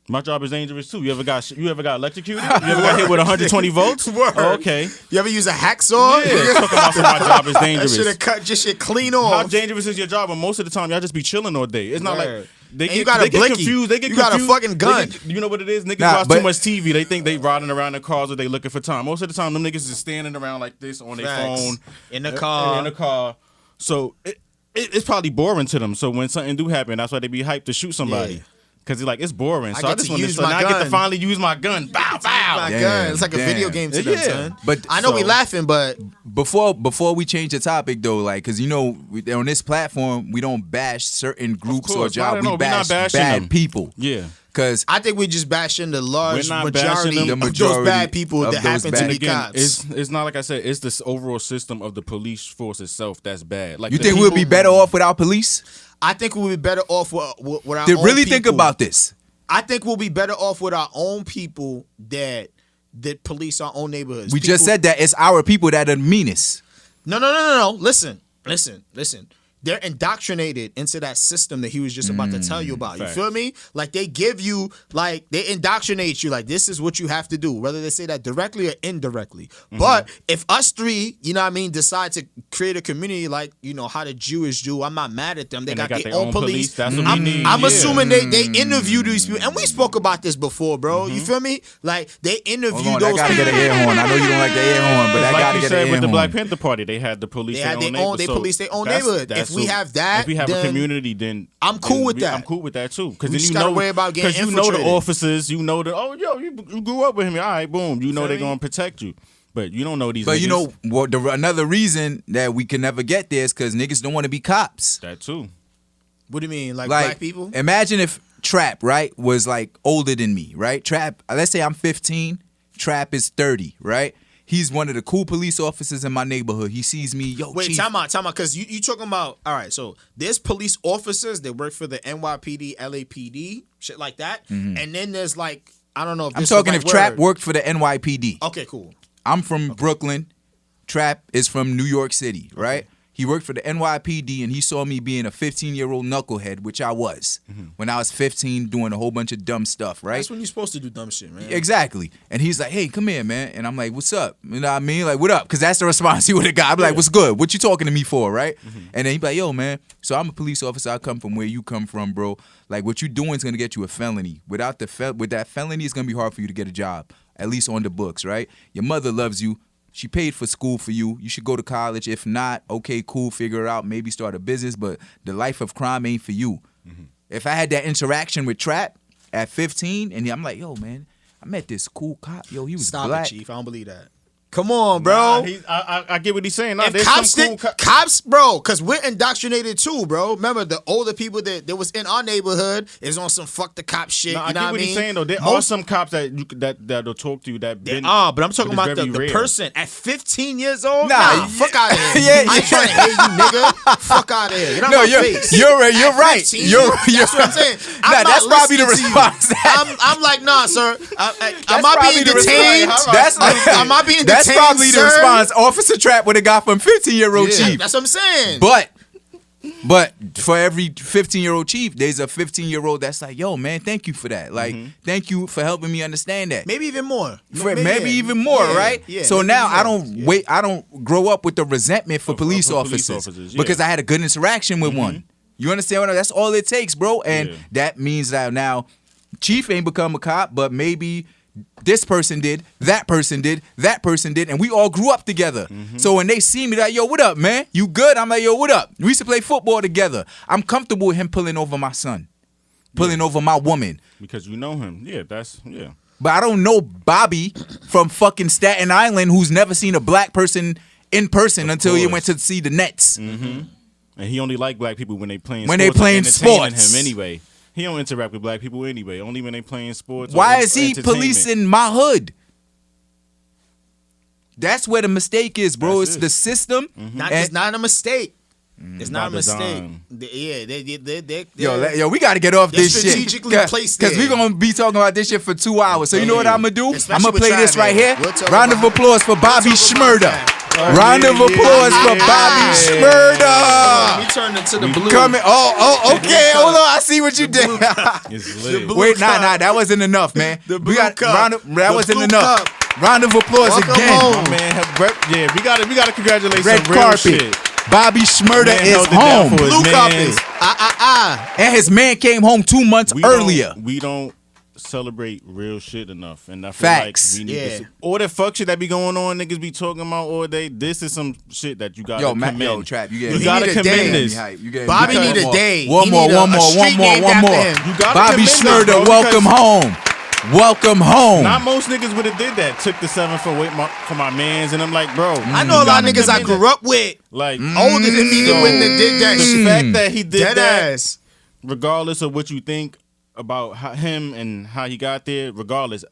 My job is dangerous too. You ever got electrocuted? You ever got hit with 120 volts? Oh, okay. You ever use a hacksaw? Yeah. Talking about my job is dangerous. That should have cut just shit clean off. How dangerous is your job? And most of the time, y'all just be chilling all day. It's not like they get confused. They get you confused. got a fucking gun. You know what it is? Niggas watch too much TV. They think they riding around in cars or they looking for time. Most of the time, them niggas is standing around like this on their phone in the car. So it's probably boring to them. So when something do happen, that's why they be hyped to shoot somebody. Yeah. Cause it's like it's boring. So I just want to. So now I get to finally use my gun. Bow, bow. My gun. It's like a video game to them, son. But I know we laughing, but before we change the topic though, like, cause you know on this platform we don't bash certain groups or jobs. We bash bad people. Yeah. Cause I think we just bashing the large majority of those bad people that happen to be cops. It's not like I said. It's this overall system of the police force itself that's bad. Like you think we'll be better off without police? I think we'll be better off with our own really people. Think about this. I think we'll be better off with our own people that police our own neighborhoods. We just said that it's our people that are the meanest. No. Listen. They're indoctrinated into that system that he was just about to tell you about. You feel me? Like they give you, like they indoctrinate you. Like this is what you have to do, whether they say that directly or indirectly. Mm-hmm. But if us three, you know what I mean, decide to create a community like, you know, how the Jewish do, I'm not mad at them. They got their own police. That's what we need. I'm assuming they interview these people. And we spoke about this before, bro. You feel me? Like they interview those people. I gotta get an air horn. I know you don't like the air horn, but I gotta get an air horn. With the Black Panther Party, they had the police. They police their own neighborhood. If we have that, if we have a community, then I'm cool with that. I'm cool with that too. Because then you know, worry about getting infiltrated. You know the officers, you know you grew up with him. All right, boom. You know they're gonna protect you. But you don't know these. But you know what? Another reason that we can never get there is because niggas don't want to be cops. That too. What do you mean, like black people? Imagine if Trap, right, was like older than me, right? Trap, let's say I'm 15, Trap is 30, right? He's one of the cool police officers in my neighborhood. He sees me, Wait, Chief. time out, because you talking about, all right, so there's police officers that work for the NYPD, LAPD, shit like that, and then there's like, I don't know if I'm talking if Trap worked for the NYPD. Okay, cool. I'm from Brooklyn. Trap is from New York City, right? He worked for the NYPD, and he saw me being a 15-year-old knucklehead, which I was when I was 15, doing a whole bunch of dumb stuff, right? That's when you're supposed to do dumb shit, man. Exactly. And he's like, hey, come here, man. And I'm like, what's up? You know what I mean? Like, what up? Because that's the response he would have got. I'm like, what's good? What you talking to me for, right? And then he'd be like, yo, man, so I'm a police officer. I come from where you come from, bro. Like, what you doing is going to get you a felony. With that felony, it's going to be hard for you to get a job, at least on the books, right? Your mother loves you. She paid for school for you. You should go to college. If not, okay, cool, figure it out, maybe start a business, but the life of crime ain't for you. If I had that interaction with Trap at 15, and I'm like, yo, man, I met this cool cop. Yo, he was Stop black. it, Chief. I don't believe that. Come on, bro. I get what he's saying. Nah, If cops, bro, because we're indoctrinated too, bro. Remember, the older people that was in our neighborhood is on some fuck the cop shit. Nah, you know I get what he's saying though. There are some cops that'll talk to you that been. But I'm talking about the rare. person at 15 years old. Nah, Fuck out of here. I ain't trying to hear you, nigga. Fuck out of here. Get out my face. You're right. You're right. 15, that's what I'm saying. Nah, that's probably the response. I'm like, nah, sir. Am I being detained? Am I being detained? That's probably the response Officer Trap would have got from 15-year-old Yeah, Chief. that's what I'm saying. But for every 15-year-old Chief, there's a 15-year-old that's like, yo, man, thank you for that. Like, thank you for helping me understand that. Maybe even more. Maybe even more, right? Yeah, so now I don't grow up with the resentment for police officers because I had a good interaction with one. You understand what that's all it takes, bro. And that means that now Chief ain't become a cop, but maybe this person did, that person did, that person did, and we all grew up together. So when they see me, they're like, yo, what up, man? You good? I'm like, yo, what up? We used to play football together. I'm comfortable with him pulling over my son, pulling over my woman. Because you know him. Yeah, But I don't know Bobby from fucking Staten Island who's never seen a black person in person until he went to see the Nets. And he only like black people when they playing sports. Him anyway. He don't interact with black people anyway, only when they playing sports. Why is he policing my hood? That's where the mistake is, bro. It's the system. It's not a mistake. It's not a mistake. Yo, we got to get off this shit. Strategically placed there. Because we're going to be talking about this shit for 2 hours. So you know what I'm going to do? Especially I'm going to play this right here. Round of applause for Bobby Shmurda. Round of applause for Bobby Shmurda. We turned into the blue. Okay. Hold on. I see what you did. Wait, nah. That wasn't enough, man. We got that wasn't enough. Round of applause again. Oh, man. Yeah, we got to congratulate Red some real carpet. shit. Bobby Shmurda is home. Blue carpet. And his man came home 2 months earlier. We don't celebrate real shit enough, and I feel Facts. like we need to. All that fuck shit that be going on, niggas be talking about all day. This is some shit that you gotta commend. Yo, Trap, you gotta commend this. Bobby need a day. One more. Bobby Shmurda, welcome home. Welcome home. Not most niggas would have did that. Took the 7 for my mans, and I'm like, bro. I know a lot of niggas I grew up with, like older than me, that wouldn't have did that shit. The fact that he did that, ass. regardless of what you think about him and how he got there, regardless,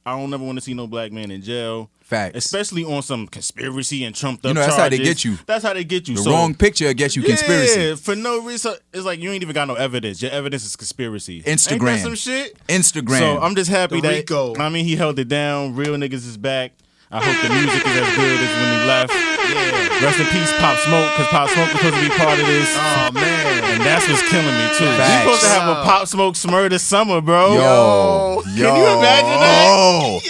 I don't ever want to see no black man in jail. Facts. Especially on some conspiracy and trumped up that's charges. how they get you. That's how they get you. The wrong picture gets you conspiracy. Yeah, for no reason. It's like you ain't even got no evidence. Your evidence is conspiracy. Instagram. Ain't that some shit? Instagram. So I'm just happy that Rico. I mean he held it down. Real niggas is back. I hope the music is as good as when he left. Yeah. Rest in peace, Pop Smoke, because Pop Smoke was supposed to be part of this. Oh man, and that's what's killing me too. Facts. We supposed to have a Pop Smoke Shmurda summer, bro. Yo, can you imagine that?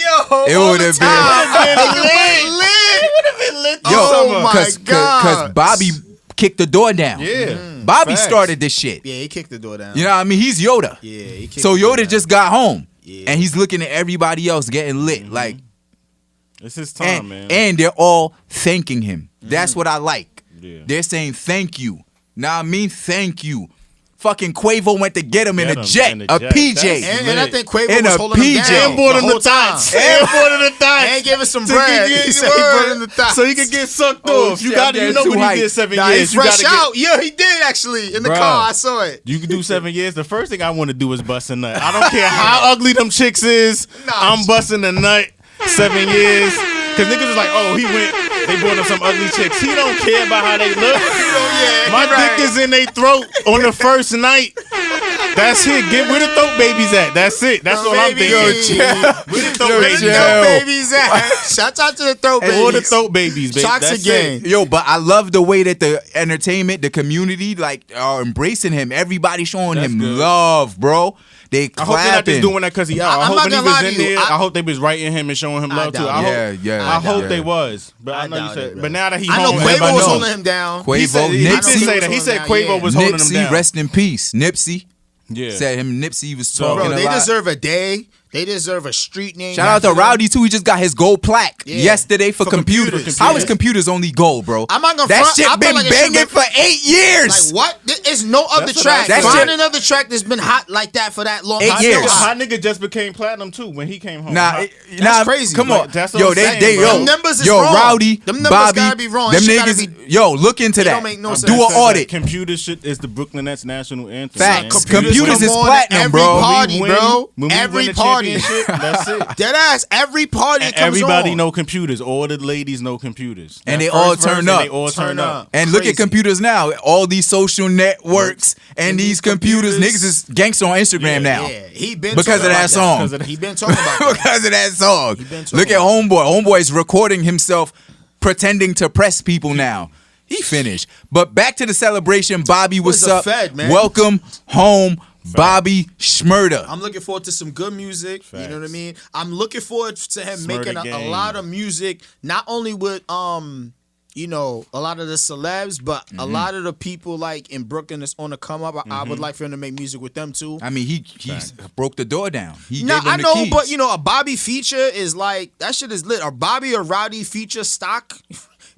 It would have been lit. Yo, because Bobby kicked the door down. Yeah, Bobby started this shit. Yeah, he kicked the door down. You know what I mean? He's Yoda. Yeah, he kicked so the door Yoda down. just got home, Yeah. and he's looking at everybody else getting lit, like. It's his time, man. And they're all thanking him. That's what I like. Yeah. They're saying thank you. Now I mean thank you. Fucking Quavo went to get him in a jet, a PJ. And I think Quavo in was a holding him PJ. down And bought him the the thoughts. And give us some bread. He said he brought him the thoughts. So he could get sucked Oh, off. shit, You got I'm you know getting what too he did 7 Nah, years. he's You fresh gotta out. Yeah, he did actually. In the Bruh. car, I saw it. You can do 7 years. The first thing I want to do is bust a nut. I don't care how ugly them chicks is. I'm busting a nut. 7 years. Cause niggas is like, oh, he went. They brought him some ugly chicks. He don't care about how they look. My dick is in their throat on the first night. That's it. Get where the throat babies at. That's it. That's all I'm thinking. Where the throat babies at? Shout out to the throat babies. All the throat babies, baby. Talks again. Yo, but I love the way that the entertainment, the community, like, are embracing him. Everybody showing him love, bro. They clapping. I hope they're not just doing that because he out. I hope when he was in there, I hope they was writing him and showing him love too. I hope they was. But I know you said. But now that he home, I know Quavo was holding him down. Quavo, Nipsey. He said Quavo was holding him down. Nipsey, rest in peace. Nipsey. Yeah. Said him Nipsey was talking Bro, they a lot. deserve a day. They deserve a street name. Shout out to Rowdy too. He just got his gold plaque yesterday for computers. How is computers only gold, bro? I'm not gonna that front. shit been banging for 8 years. Like what? There's no other track. Find another track that's been hot like that for that long. 8 years. Hot nigga just became platinum too when he came home. That's crazy. Come on, that's yo, them numbers is wrong. Rowdy, them numbers Bobby, gotta be wrong. Them niggas, yo, look into that. Don't make no sense. Do an audit. Computer shit is the Brooklyn Nets national anthem. Facts. Computers is platinum, bro. Every party, bro. Every party. That's it. Dead ass. Every party and comes everybody on. know computers. All the ladies know computers. And they all turn up. They all turn up. And look at computers now. All these social networks and these computers. Niggas is gangster on Instagram now. Yeah, he been because of that song. He been talking about that. Because of that song. Look at Homeboy. Homeboy's recording himself pretending to press people now. He finished. But back to the celebration. Bobby, what's up? Fed, man. Welcome home. Bobby Shmurda. I'm looking forward to some good music. Facts. You know what I mean? I'm looking forward to him making a lot of music, not only with you know, a lot of the celebs, but a lot of the people like in Brooklyn that's on the come up. I would like for him to make music with them too. I mean, he broke the door down. I know, keys. But you know, a Bobby feature is like that shit is lit. A Bobby or Rowdy feature stock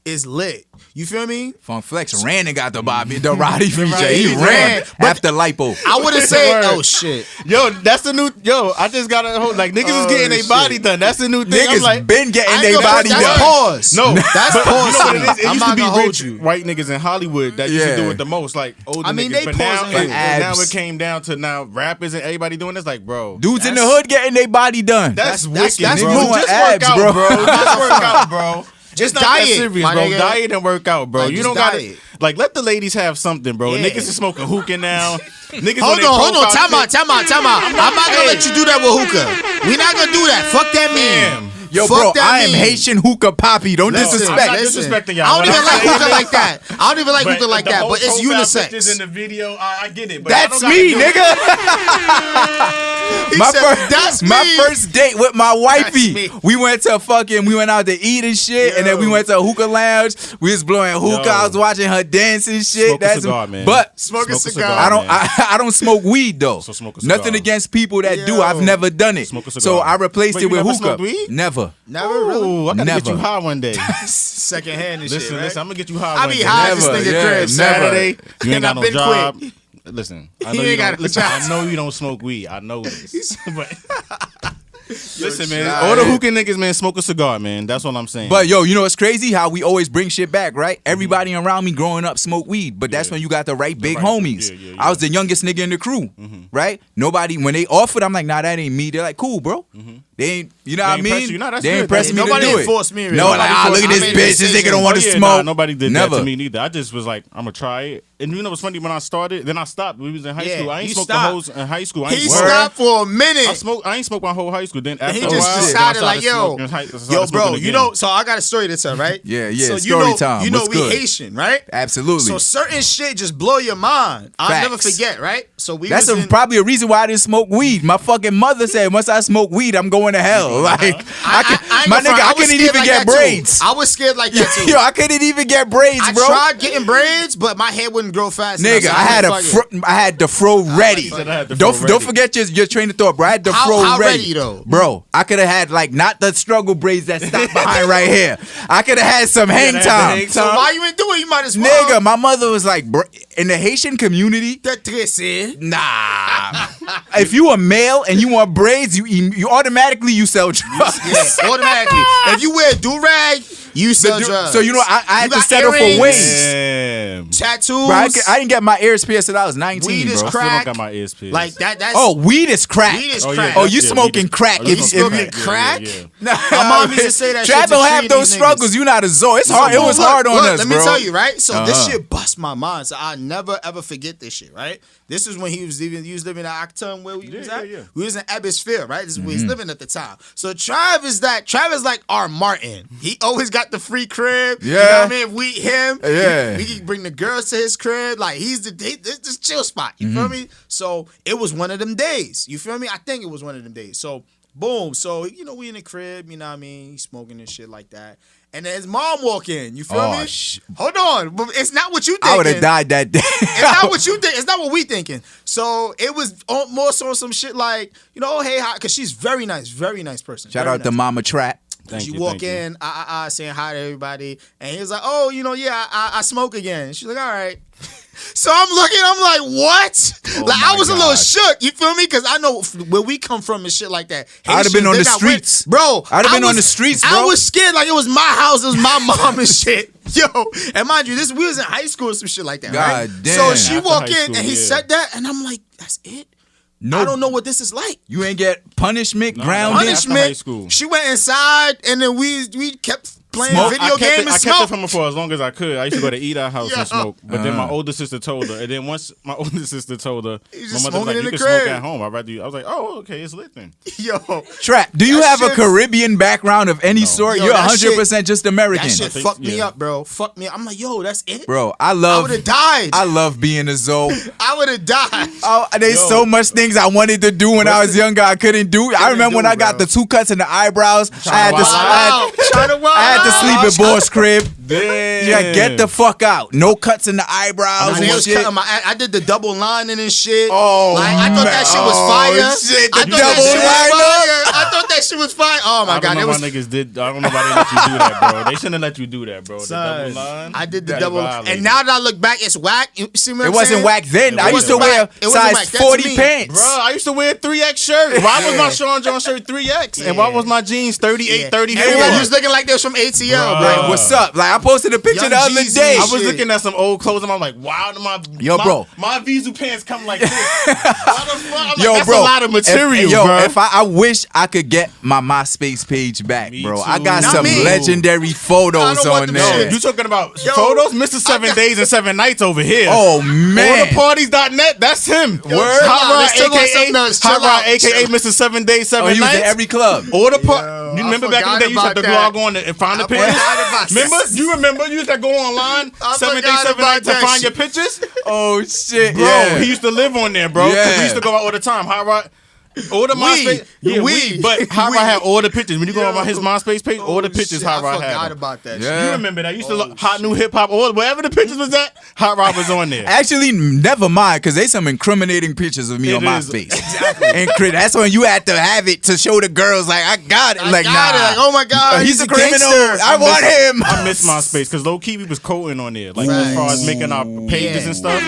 is lit. You feel me? Funk Flex ran and got the Rowdy feature. He ran after Lipo. I would have said, oh shit. Yo, that's the new. Yo, I just got a like niggas is getting their body done. That's the new thing. Niggas like, been getting their body done. That's pause. No, that's pause. You know what it is? It I'm used not to be gonna rich white niggas in Hollywood that used to do it the most, like older niggas. They but now it came down to now rappers and everybody doing this. Like, bro, dudes in the hood getting their body done. That's wicked, bro. Just work out, bro. Just work out, bro. Just not diet, that serious, bro. Diet and work out, bro. Like, you don't gotta like let the ladies have something, bro. Yeah. Niggas is smoking hookah now. Niggas hold on. Time out. I'm not gonna let you do that with hookah. We not gonna do that. Fuck that man. Yo, bro, I am Haitian hookah poppy. Don't disrespect. I'm not disrespecting y'all. I don't even like hookah like that. I don't even like hookah like that. But it's unisex. Pictures in the video, I get it. But that's me, nigga. My first date with my wifey. We went out to eat and shit, and then we went to a hookah lounge. We was blowing hookah. I was watching her dance and shit. Smoke a cigar, man. But smoke a cigar. I don't smoke weed though. So smoke a cigar. Nothing against people that do. I've never done it. So I replaced it with hookah. Never. Really? I gotta get you high one day. Second hand and listen, shit. Listen, I'm gonna get you high one day. I be high at this nigga crib Saturday. You ain't got no job. Quick. Listen, I know you don't smoke weed. I know this. But listen, man. All the hookah niggas, man, smoke a cigar, man. That's what I'm saying. But yo, you know what's crazy? How we always bring shit back, right? Everybody around me growing up smoked weed, but that's when you got the right big homies. Yeah. I was the youngest nigga in the crew, right? Nobody, when they offered, I'm like, nah, that ain't me. They're like, cool, bro. They ain't, you know what I mean? They ain't pressing me to do it. Nobody forced me. No, like, look at this bitch. This nigga don't want to smoke. Nobody did that to me neither. I just was like, I'm gonna try it. And you know what's funny? When I started, then I stopped. We was in high school. I ain't smoked the hoes in high school. He stopped for a minute. I ain't smoked my whole high school. Then after he just decided like, yo, bro, you know. So I got a story to tell, right? Yeah. So story time. You know we Haitian, right? Absolutely. So certain shit just blow your mind. I'll never forget, right? So we. That's probably a reason why I didn't smoke weed. My fucking mother said once I smoke weed, I'm going to hell. Like I couldn't even get braids. I was scared like that too. Yo, I couldn't even get braids, bro. I tried getting braids, but my hair wouldn't grow fast. Nigga, I had the fro ready. Don't forget your train of thought, bro. I had the fro ready. How ready though? Bro, I could have had like not the struggle braids that stop behind right here. I could have had some hang time. So why you ain't do it? You might as well. Nigga, my mother was like, bro, in the Haitian community, nah. If you a male and you want braids, you automatically you sell drugs. Yeah, automatically. If you wear do-rag, you sell drugs. So you know I had to settle for wings. Tattoos. Bro, I didn't get my ears pierced until I was 19. Weed is bro. crack. I still don't got my ears pierced. Like that's weed is crack. Weed is crack. Oh, you smoking crack. You smoking crack? Nah, my mom used to say that. Trap don't have those struggles. You not a Zoe. It's hard. It was hard on us, Let bro. me tell you, right? So this shit bust my mind. So I never ever forget this shit, right? This is when he was living at Acton where we was at. Yeah. We was in Ebbsfield, right? This is where he's living at the time. So Trav is like our Martin. He always got the free crib. Yeah. You know what I mean? We him. Yeah. We can bring the girls to his crib. Like he's this chill spot. You feel me? So it was one of them days. You feel me? I think it was one of them days. So boom. So we in the crib. You know what I mean? He's smoking and shit like that. And then his mom walk in. You feel me? Hold on. But it's not what you thinking. I would have died that day. It's not what you think. It's not what we thinking. So it was more so some shit like, hey, hi, because she's very nice person. Shout out to Mama Trap. She walk in, saying hi to everybody, and he was like, "Oh, I smoke again." She's like, "All right." So I'm looking, I'm like, "What?" I was a little shook. You feel me? Because I know where we come from and shit like that. I'd have been on the streets, bro. I'd have been on the streets, bro. I was scared like it was my house, it was my mom and shit. Yo, and mind you, we was in high school or some shit like that, right? Damn. So she After walked high in school, and he said that, and I'm like, "That's it." No, I don't know what this is like. You ain't get punishment, grounded. After high school. She went inside, and then we kept playing Smoke. video game and I smoke. kept it from her for as long as I could. I used to go to Eat House and smoke. But then my older sister told her. And then once my older sister told her, just my mother was smoking like, in you the can smoke crib. at home. I was like, oh, okay, it's lit then. Yo, Trap, do you That have a shit- Caribbean background of any sort? Yo, You're that 100% just American. that shit think- fucked me yeah. up, bro. Fucked me up. I'm like, yo, that's it? Bro, I I would have died. I love being a Zoe. I would have died. There's so much things I wanted to do when I was younger I couldn't do. I remember when I got the 2 cuts in the eyebrows. I had to sleep at Boss crib. Damn. Yeah, get the fuck out. No cuts in the eyebrows They and was shit. cutting I did the double lining and shit. Oh, I thought that shit was fire. shit, I the thought that double shit was liner. fire. I thought that shit was fire. Oh my I god, don't it know was. my niggas did. I don't know why they let you do that, bro. They shouldn't have let you do that, bro. The double line. I did the that double, violated. and now that I look back, it's whack. You see what It I'm wasn't saying? whack then. It I used to wasn't wear whack. It wasn't size whack. That's 40 me. pants. Bro, I used to wear 3X shirt. Why was my Sean John shirt 3X? And why was my jeans 38, 34? Everybody was looking like they was from ATL, bro. Like, what's up? Like, I posted a picture Young the other Jeezy day. I was shit. looking at some old clothes and I'm like, wow, Bro. my Vizu pants come like this. Why the fuck? I'm like, Yo, that's bro, a lot of material, bro. If I wish I could get my MySpace page back, Me bro. too. I got Not some me. legendary I photos don't want on them there. shits. You talking about photos? Mr. 7 Days and 7 Nights over here. Oh man, Orderparties.net, that's him. Word? Hot Rod, Let's talk about aka something else. Chill Hot out. Rod, aka Mr. 7 Days, 7 oh, he was Nights. at every club. You remember back in the day you used to have to about log on and find the I pictures? forgot about Remember? that. You remember? You used to go online I 7 Days, forgot 7 about Nights to that find your shit. pictures? Oh shit, Bro, yeah. he used to live on there, bro. 'Cause Yeah. we used to go out all the time. Hot Rod. Order MySpace. Yeah, we. But Hot Rod had all the pictures. When you go on his MySpace page, all the pictures shit, Hot Rod I forgot had. about that. Yeah. You remember that? You used to look Hot New Hip Hop, or wherever the pictures was at, Hot Rod was on there. Actually, never mind, because there's some incriminating pictures of me It on is. MySpace. That's when you had to have it to show the girls, like, I got it. Like, got it. nah. Like, oh my god, He's a criminal. gangster. I want him. I miss MySpace because low key we was coding on there, like as far as making our pages and stuff.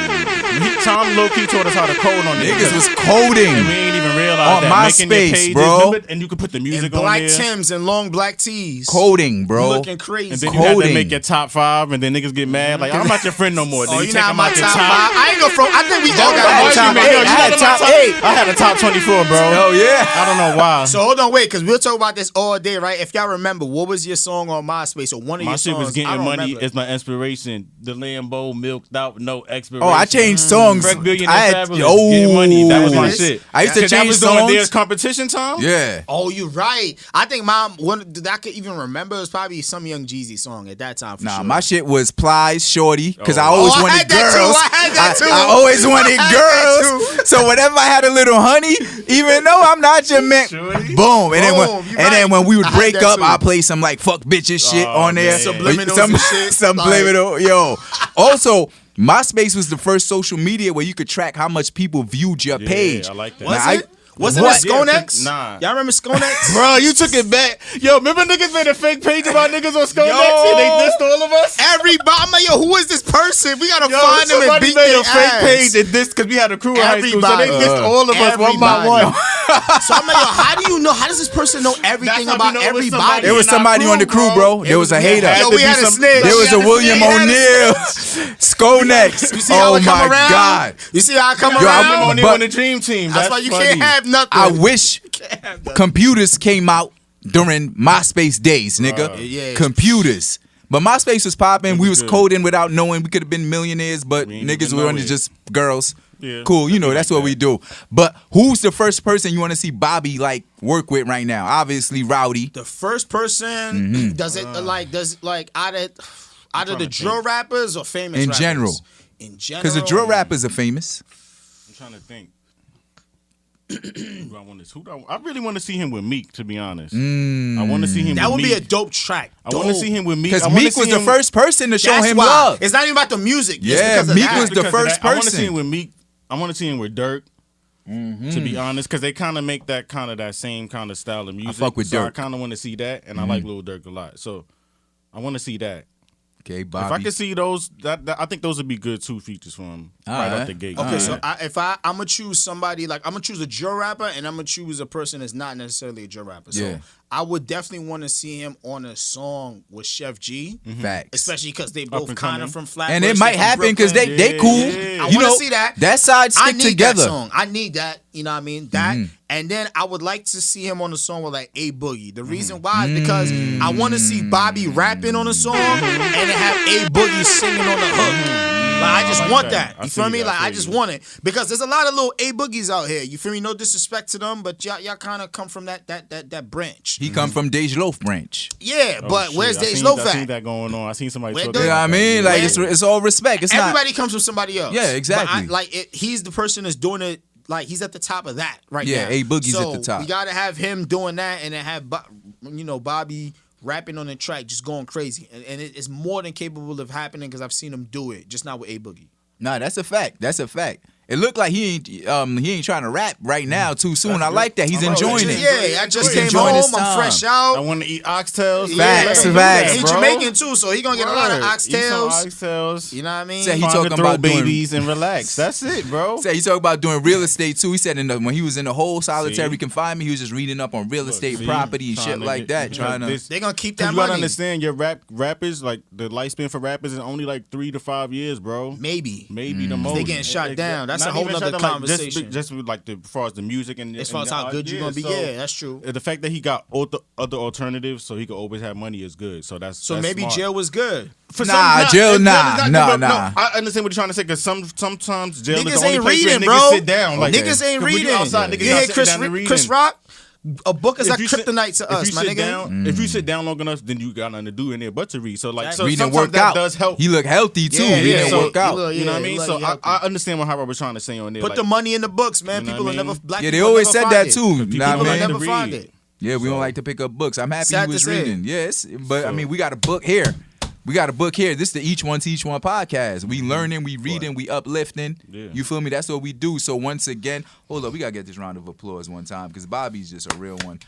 Tom low key taught us how to code on there. Niggas was coding. And we ain't even realize On that making your MySpace, pages, bro. remember? And you could put the music And on black there. Tims and long black tees. Coding, bro. Looking crazy. And then you had to Coding. make your top 5, and then niggas get mad. Like, I'm not your friend no more. Then Oh, you you take not them my out your top top. 5. I ain't go from. I think we all Oh, got you top made- 8. yo, you I had got top my 8. I had a top 24, bro. Oh yeah. I don't know why. So hold on, wait, because we'll talk about this all day, right? If y'all remember, what was your song on MySpace or one of My your shit songs? was I getting don't money remember. is my inspiration. The Lambo milked out, no expiration. Oh, I changed songs. Greg Billionaire I had, Fabulous, getting money. That was my shit. I used to 'Cause that change was during songs. There's competition time. Yeah. Oh, you right. I think one that I could even remember was probably some Young Jeezy song at that time. For Nah, sure. my shit was Plies, Shorty, because I Oh. always Oh, I wanted had that too. girls. I had that too. I always wanted I had that girls. So whenever I had a little honey, even though I'm not your man, Shorty. boom. And then Boom, you right. when we would I had break that up, too. I play some like fuck bitches shit on there. man. Subliminals Some and shit. subliminal, yo. Also, MySpace was the first social media where you could track how much people viewed your Yeah, page. I like that. Now, Was it? Was it What? Skonex? Nah. Y'all remember Skonex? Bro, you took it back. Yo, remember niggas made a fake page about niggas on Skonex and they dissed all of us? Everybody, I'm like, yo, who is this person? We gotta Yo, find them and somebody beat made their a fake ass. page and dissed because we had a crew in high school. So they Everybody. dissed all of us one by Everybody. one. So I'm like, yo, how do you know? How does this person know everything That's how about we know it was everybody? somebody. There was in our somebody crew, on the crew, bro. There was a hater. had Yo, to we be had a some- snitch. There was We a had William snitch. O'Neal, Skonex. You see how Oh I come my around? God. You see how I come Yo, I around? William O'Neal but- on the dream team. That's why you funny. can't have nothing. I wish computers came out during MySpace days, nigga. yeah. Computers. But MySpace was popping. We was good. coding without knowing. We could have been millionaires, but We ain't niggas even were know only it. just girls. Cool, you know, that's what we do. But who's the first person you want to see Bobby like work with right now? Obviously, Rowdy. The first person does it like out of the drill rappers or famous in rappers? general. In general, because the drill rappers are famous. I'm trying to think. I really want to see him with Meek, to be honest. I want to see him. That with would Meek. be a dope track. I want to see him with Meek because Meek was the first person to show him love. It's not even about the music. Yeah, Meek was the first person. I want to see him with Meek. I want to see him with Dirk. To be honest, because they kind of make that same kind of style of music. I fuck with Dirk. I kind of want to see that, and I like Lil Durk a lot. So I want to see that. Okay, Bobby. If I could see those, I think those would be good 2 features for him right out the gate. Okay, so I'm gonna choose somebody like I'm gonna choose a drill rapper, and I'm gonna choose a person that's not necessarily a drill rapper. So I would definitely want to see him on a song with Chef G. Facts. Especially because they both kind of from Flatbush. And it might happen because they cool. I want to see that. That side stick I need together. That song. I need that. You know what I mean? That. And then I would like to see him on a song with like A Boogie. The reason why is because I want to see Bobby rapping on a song and then have A Boogie singing on the hook. Like, I just want that. You feel me? Like, I just want it. Because there's a lot of little A Boogies out here. You feel me? No disrespect to them, but y'all kind of come from that branch. He come from Dej Loaf branch. Yeah, but where's Dej Loaf at? I seen that going on. I seen somebody talking about that. I mean? Like, it's all respect. It's everybody comes from somebody else. Yeah, exactly. But he's the person that's doing it. Like, he's at the top of that right now. Yeah, A Boogie's at the top. We got to have him doing that and then have, Bobby rapping on the track, just going crazy. And it's more than capable of happening because I've seen him do it, just not with A Boogie. Nah, that's a fact. That's a fact. It looked like he ain't trying to rap right now too soon. I like that. He's enjoying it. Yeah, I just came home. I'm fresh out. I want to eat oxtails. Facts. He's Jamaican too, so he gonna get a lot of oxtails. You know what I mean? Said he talking about babies and relax. That's it, bro. Said he talking about doing real estate too. He said when he was in the whole solitary confinement, he was just reading up on real estate property and shit like that. They gonna keep that money. You gotta understand, your rappers, like the lifespan for rappers is only like 3 to 5 years, bro. Maybe the most. They getting shot down. That's a whole other conversation. Just like as far as the music and as far as how good you're gonna be. Yeah, that's true. The fact that he got other alternatives, so he could always have money, is good. So that's maybe smart. jail was good. Jail, nah. I understand what you're trying to say because sometimes jail niggas is the only ain't place reading, where bro. niggas sit down. Like niggas ain't reading. Outside, you hear Chris Rock? A book is like kryptonite to us, my nigga. If you sit down long enough, then you got nothing to do in there but to read. So reading sometimes that does help. He look healthy too. Reading work out. You know what I mean? So I understand what Howard was trying to say on there. Put the money in the books, man. People will never. Yeah, they always said that too. People will never find it. Yeah, we don't like to pick up books. I'm happy he was reading. Yes, but I mean, we got a book here. This is the E1T1 podcast. We learning, we reading, we uplifting. Yeah. You feel me? That's what we do. So once again, hold up, we gotta get this round of applause one time because Bobby's just a real one.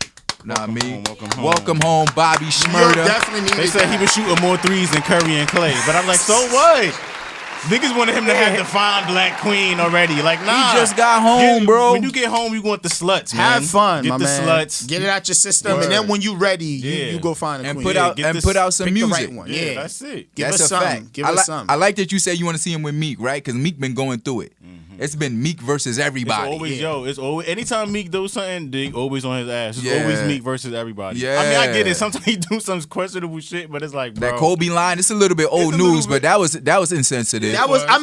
Welcome home, Bobby Shmurda. They said he was shooting more threes than Curry and Clay, but I'm like, so what? Niggas wanted him to have the fine black queen already. Like, nah. He just got home, bro. When you get home, you want the sluts, man. Have fun, get my the man. sluts. Get it out your system, and then when you ready, you go find a queen. Put out some music. The right one. Yeah, that's it. Give us something. Give us something. I like that you say you want to see him with Meek, right? Because Meek been going through it. It's been Meek versus everybody. It's always anytime Meek do something, they always on his ass. It's always Meek versus everybody. Yeah. I mean, I get it. Sometimes he do some questionable shit, but it's like, bro. That Kobe line, it's a little bit old news, but that was insensitive. So I'm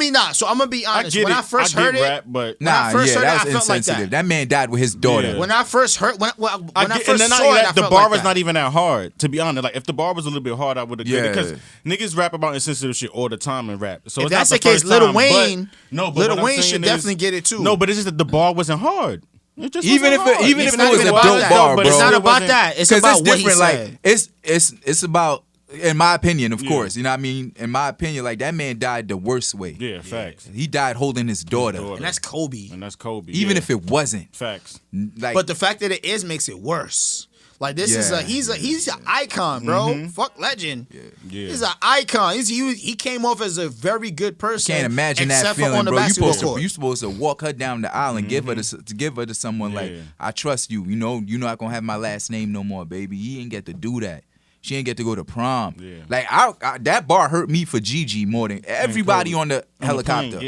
gonna be honest. When I first heard it, but that was insensitive. That man died with his daughter. Yeah. When I first heard, when I first saw it, the bar was not even that hard. To be honest, like if the bar was a little bit hard, I would have get it because niggas rap about insensitive shit all the time in rap. So if that's the case, Lil Wayne should definitely get it too. No, but it's just that the bar wasn't hard. Even if it was a dope bar, bro. It's not about that. It's about what he said. It's about, in my opinion, of course. You know what I mean? In my opinion, like that man died the worst way. Yeah, facts. He died holding his daughter. And that's Kobe. Even if it wasn't. Facts. But the fact that it is makes it worse. Like this is he's an icon, bro. Fuck legend. Yeah. He's an icon. He came off as a very good person. Can't imagine that feeling, bro. You supposed to walk her down the aisle and give her to someone like, I trust you. You know, you're not gonna have my last name no more, baby. He ain't get to do that. She ain't get to go to prom. Yeah. Like that bar hurt me for Gigi more than everybody on the helicopter.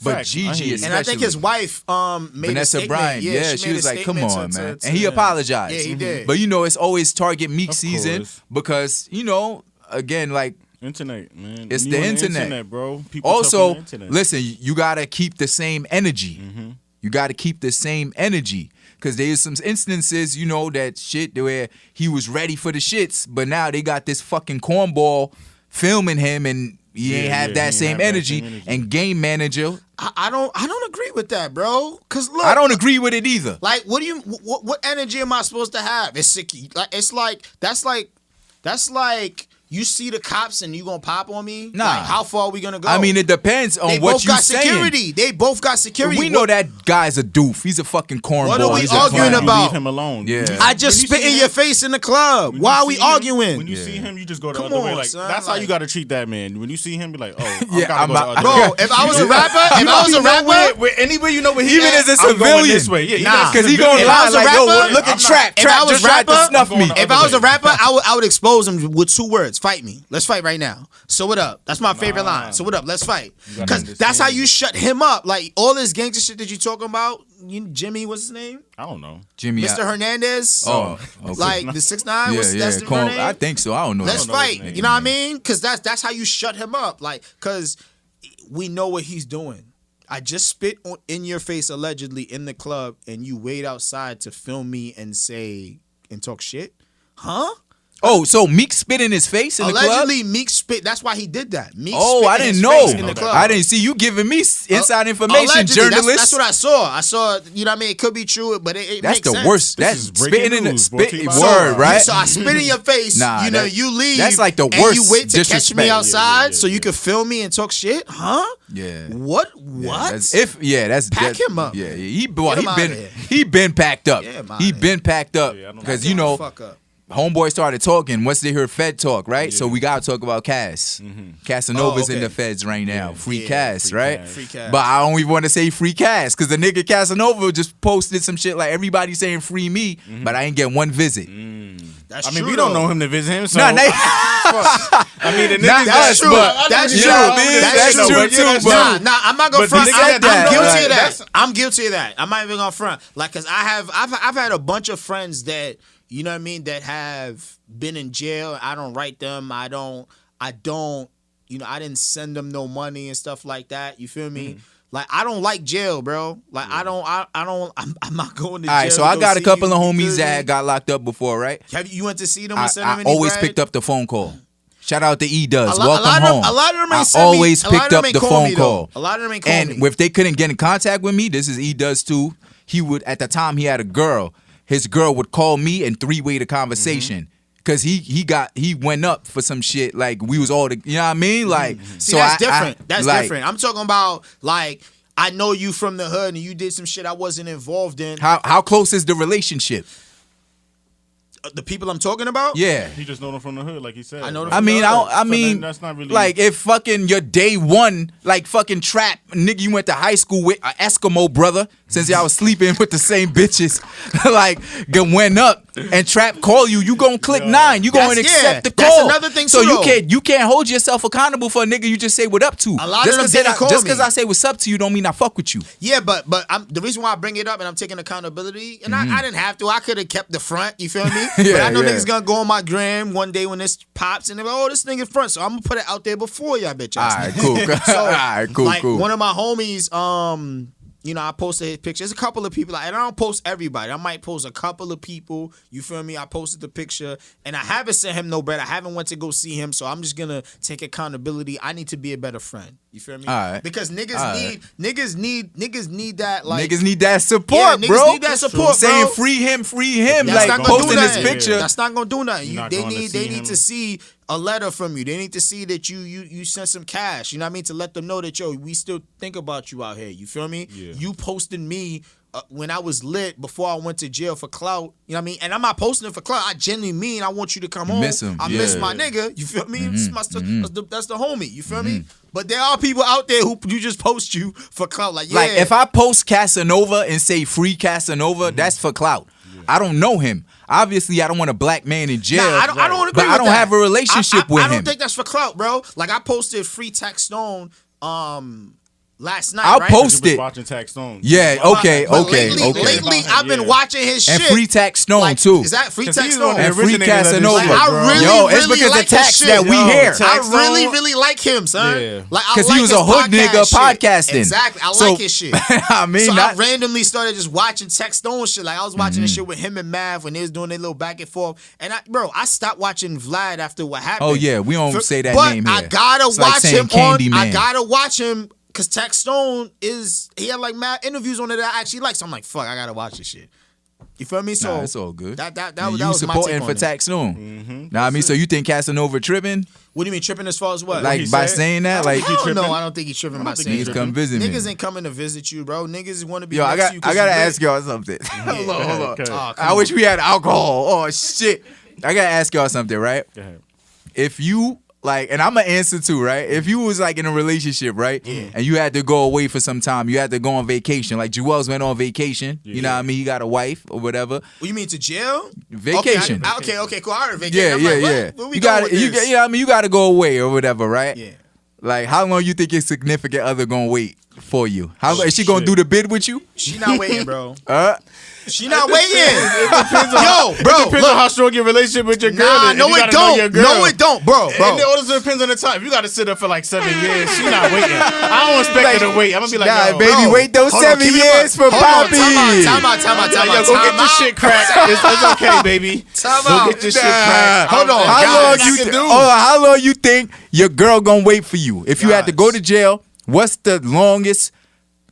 But Gigi especially. And I think his wife made Vanessa a statement. Bryant. Yeah, she was like, "Come on, man," and he apologized. Yeah, he did. But it's always target Meek season because again, like Internet, man. It's When the you on internet. bro. People Also, talk on the internet. listen, you gotta keep the same energy. You gotta keep the same energy. Cause there's some instances, you know, that shit where he was ready for the shits, but now they got this fucking cornball filming him and he ain't have that same energy. And game manager. I don't agree with that, bro. Cause look, I don't agree with it either. Like, what energy am I supposed to have? That's like you see the cops and you gonna pop on me? Nah. Like, how far are we gonna go? I mean, it depends on what you saying. Security. They both got security. We know that guy's a doof. He's a fucking cornball. What are we He's a arguing clown. about? Leave him alone. Yeah. I just spit in your face in the club. Why are we arguing? When you see him, you just go the Come other way. on, Like son, that's how like- you got to treat that man. When you see him, be like, oh, Yeah, I gotta go the other Bro, way. if I was a rapper, anywhere you know where he Even at, as a I'm going civilian. this way. Yeah, Nah. Because he gonna If I lie was a like, yo, rapper, look at Trap. if I Trap was just a tried to rapper, snuff me. if I was a rapper, I would expose him with 2 words. Fight me. Let's fight right now. So what up? That's my favorite line. So what up? Let's fight. Because that's how you shut him up. Like, all this gangster shit that you talking about, Jimmy, what's his name? I don't know. Jimmy. Mr. Hernandez. Oh, okay. Like the 6ix9ine? That's the Corn- name? I think so. I don't know. Let's that. fight. You know what I mean? Because that's how you shut him up. Like, because we know what he's doing. I just spit in your face allegedly in the club, and you wait outside to film me and talk shit? Huh? Oh, so Meek spit in his face in the club? Allegedly, Meek spit. That's why he did that. Meek Oh, spit I in didn't his know. face in the club. I didn't see you giving me inside information, Allegedly, journalist. That's what I saw. I saw, you know what I mean? It could be true, but it That's makes the sense. worst. That's is breaking spitting in the news, spit brought to you by word, Tidal. right? So I spit in your face. Nah, you know, that- you leave. that's like the And worst you wait to catch disrespect. me Yeah, outside so you can film me and talk shit? Huh? Yeah. What? That's Pack him up. Yeah, Get him outta here. he been packed up. Get him He outta been packed up because you know Fuck up. homeboy started talking once they heard Fed talk, right? So we gotta talk about Cass. Casanova's in the Feds right now. Free Cass, right? Free Cass. But I don't even want to say free Cass because the nigga Casanova just posted some shit like everybody saying free me, but I ain't get one visit. That's I mean, true, we don't though. know him to visit him, so Nah, they- I mean, the Not niggas us, true. but That's you true. know what I mean? That's That's true. true too, but Nah, I'm not gonna But front. the niggas I'm said that, guilty like, of that. that's- I'm guilty of that. I'm not even gonna front. Like, cause I've had a bunch of friends that, you know what I mean, that have been in jail. I don't write them. I don't. You know, I didn't send them no money and stuff like that. You feel me? Like, I don't like jail, bro. Like, I'm not going to jail. All right, so to I go got a see couple you. of You homies feel that me? got locked up before, right? You went to see them and send them I any always bread? picked up the phone call. Shout out to E-Does. A lot Welcome home. A lot of them ain't I send me- always a lot of picked them up ain't the call phone me, though. call. A lot of them ain't call me. And if they couldn't get in contact with me, this is E-Does too. He would, at the time he had a girl. His girl would call me and 3-way the conversation. Cause he went up for some shit. Like we was all, you know what I mean? Like, See, so that's different. That's like, different. I'm talking about, like, I know you from the hood and you did some shit I wasn't involved in. How close is the relationship? The people I'm talking about? Yeah. he just know them from the hood, like he said. I know them I from mean, the hood. I So mean, then that's not really- like if fucking your day one, like fucking Trap, nigga, you went to high school with an Eskimo brother since y'all was sleeping with the same bitches, like went up and Trap call you, you gonna click 9, you gonna That's- accept the that's call. another thing So too, though. you can't hold yourself accountable for a nigga you just say what up to. A lot just of them didn't call just me. because I say what's up to you don't mean I fuck with you. Yeah, but the reason why I bring it up and I'm taking accountability, and I didn't have to. I could have kept the front, you feel me? But Yeah, I know yeah. niggas gonna go on my gram one day when this pops and they're like, oh, this nigga front. So I'm gonna put it out there before y'all bitch ass. All right, cool. So, All right, cool, like, cool. one of my homies, you know, I posted his picture. There's a couple of people, and I don't post everybody. I might post a couple of people. You feel me? I posted the picture, and I haven't sent him no bread. I haven't went to go see him, so I'm just gonna take accountability. I need to be a better friend. You feel me? All right. Because niggas All niggas need that, like, Niggas need that support, Yeah, niggas bro. need that support, Saying bro. free him, That's like not gonna do posting his nothing. picture. That's not gonna do nothing. You're not They going to need see they him. need to see a letter from you. They need to see that you sent some cash. You know what I mean? To let them know that, yo, we still think about you out here. You feel me? Yeah. You posted me when I was lit before I went to jail for clout. You know what I mean? And I'm not posting it for clout. I genuinely mean I want you to come home. Miss him. I miss Yeah. my nigga. You feel me? It's my that's the homie. You feel me? But there are people out there who you just post you for clout. Like, yeah. Like if I post Casanova and say free Casanova, that's for clout. I don't know him. Obviously, I don't want a black man in jail. Nah, I don't agree but with I don't that. have a relationship with I him. don't think that's for clout, bro. Like, I posted Free Tax Stone last night. I'll right? post it. Watching Tax Stone. Yeah. Okay. Lately, I've been watching his shit. And Free Tax Stone too. Is that Free Tax Stone? And Free Casanova. Like, I really, Yo, it's really because like of Tax his that shit. we hear. I really like him, son. Yeah. Like, Because he was a hood nigga podcasting. Exactly. I like his shit. I mean, so I randomly started just watching Tax Stone shit. Like I was watching this shit with him and Mav when they was doing their little back and forth. And I stopped watching Vlad after what happened. Oh yeah, we don't say that but name here. I gotta It's like watch saying him on. Candyman. I gotta watch him because Tax Stone he had like mad interviews on it that I actually like. So I'm like, fuck, I gotta watch this shit. You feel me? So it's all good. That you was my supporting take for on it. Tax Stone. Nah, I mean, so you think Casanova tripping? What do you mean tripping as far as what? Like by saying that, like I don't know. I don't think he's tripping by saying niggas come visit me. Niggas ain't coming to visit you, bro. Niggas want to be. Yo, I next to you gotta ask y'all something. Hold on. Oh, I wish we had alcohol. Oh shit. I gotta ask y'all something, right? Go ahead. If you like, and I'm gonna answer too, right? If you was like in a relationship, right, and you had to go away for some time, you had to go on vacation. Like Jewels went on vacation. You know what I mean? He got a wife or whatever. What you mean to jail? Vacation. Okay, cool. I heard vacation. Yeah, I'm like, yeah. What we You doing got with you. this? You know what I mean? You got to go away or whatever, right? Yeah. Like, how long you think your significant other gonna wait for you? How is she gonna do the bid with you? She not waiting, bro. She not waiting. It depends on, bro. It depends on how strong your relationship with your girl is. No, it don't. No, it don't, bro. And it also depends on the time. If you got to sit up for like 7 years, she not waiting. I don't expect her to wait. I'm gonna be like, nah, no, baby, bro. wait those 7 years for Poppy. Time out. Yo, go get your shit cracked. It's okay, baby. Go get your shit cracked. Hold on. How long you think your girl gonna wait for you? If you had to go to jail, what's the longest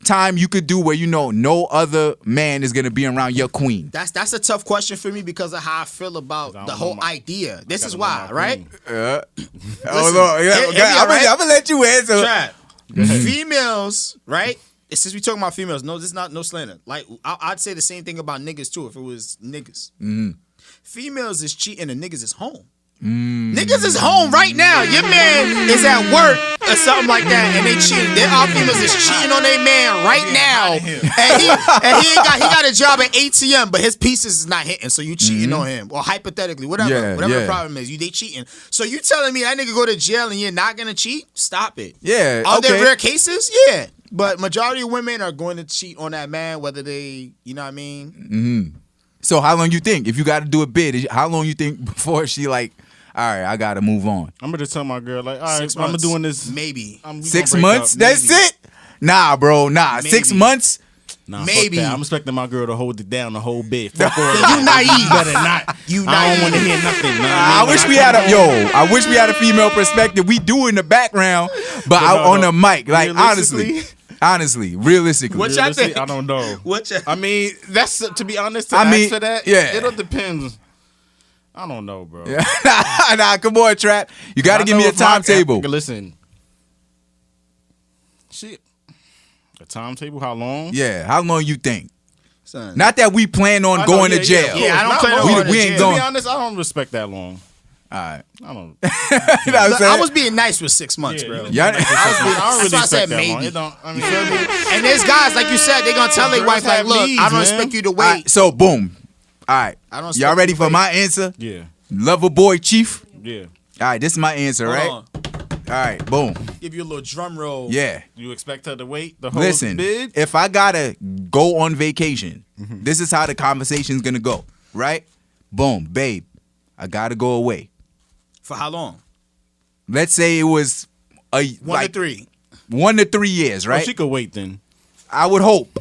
time you could do where you know no other man is gonna be around your queen? That's a tough question for me because of how I feel about the whole idea. This is why, right? Hold on. I'm gonna let you answer. Females, right? Since we talking about females, no, this is not no slander. Like I'd say the same thing about niggas too if it was niggas. Females is cheating and niggas is home. Niggas is home right now. Your man is at work or something like that, and they cheating. Our females is cheating on their man right now, and he got a job at ATM, but his pieces is not hitting. So you cheating on him, or hypothetically, whatever the problem is, they cheating. So you telling me that nigga go to jail and you're not gonna cheat? Stop it. Yeah. Are there rare cases? Yeah, but majority of women are going to cheat on that man, whether they, you know what I mean. So how long you think? If you got to do a bid, how long you think before she like, all right, I got to move on? I'm gonna tell my girl like, all right, I'm doing this. Maybe 6 months. That's it. Nah, bro. Nah, Maybe. 6 months. Nah, maybe. I'm expecting my girl to hold it down the whole bit. You naive. You better not. I don't want to hear nothing. I wish we had a female perspective. We do in the background, but on the mic. Like honestly, realistically. What y'all think? I don't know. What? I mean, that's to be honest. Ask for that. Yeah. It'll depend. I don't know, bro. Nah, come on, Trap. You got to give me a timetable. Listen. Shit. A timetable? How long? Yeah, how long you think? Son. Not that we plan on going to jail. Yeah, I don't plan on going to we ain't jail. To going. be honest, I don't respect that long. All right. I don't. You know what I'm saying? I was being nice with 6 months, bro. Yeah. I don't really That's why I said respect that long. maybe. It don't, I mean, You feel me? And there's guys, like you said, they gonna tell their wife, like, look, I don't expect you to wait. All right, so boom. All right. I don't expect Y'all ready you to for wait. my answer? Yeah. Lover boy Chief. Yeah. All right, this is my answer, Hold right? on. All right, boom. Give you a little drum roll. Yeah. You expect her to wait the whole Listen, bid? if I gotta go on vacation, this is how the conversation's gonna go, right? Boom, babe, I gotta go away. For how long? Let's say it was 1 to 3. 1 to 3 years, right? She could wait then. I would hope.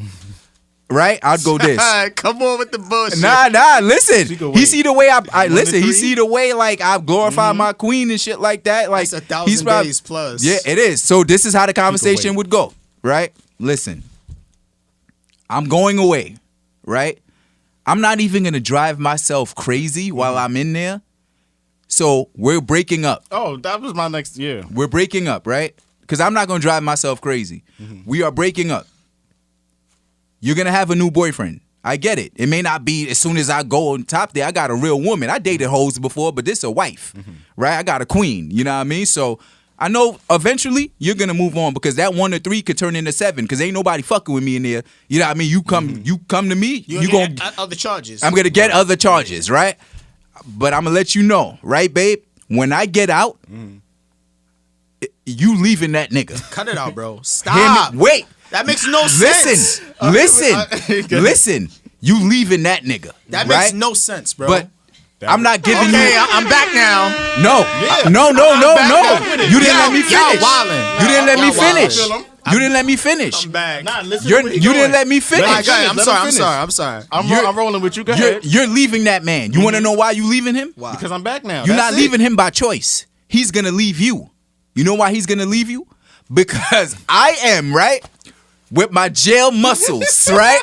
Right? I'd go this. Come on with the bullshit. Nah, listen. He see the way I listen, he 3? see the way like I glorify my queen and shit like that. Like That's 1,000 days plus. Yeah, it is. So this is how the conversation would go, right? Listen. I'm going away, right? I'm not even gonna drive myself crazy while I'm in there. So we're breaking up. Oh, that was my next year. We're breaking up, right? Because I'm not gonna drive myself crazy. We are breaking up. You're gonna have a new boyfriend. I get it. It may not be as soon as I go on top there. I got a real woman. I dated hoes before, but this a wife, right? I got a queen. You know what I mean? So I know eventually you're gonna move on because that 1 to 3 could turn into 7 because ain't nobody fucking with me in there. You know what I mean? You come to me. You gonna other charges. I'm gonna get other charges, right? But I'm gonna let you know, right, babe? When I get out, you leaving that nigga. Cut it out, bro. Stop. Wait. That makes no sense. Listen. You leaving that nigga. That right? makes no sense, bro. But I'm not giving you. Okay, I'm back now. No. No. You didn't let me finish. You didn't let me finish. You didn't let me finish. I'm back. Nah, listen. You didn't let me finish. I'm sorry. I'm rolling with you. Go ahead. You're leaving that man. You want to know why you leaving him? Why? Because I'm back now. You're not leaving him by choice. He's gonna leave you. You know why he's gonna leave you? Because I am, right? With my jail muscles, right?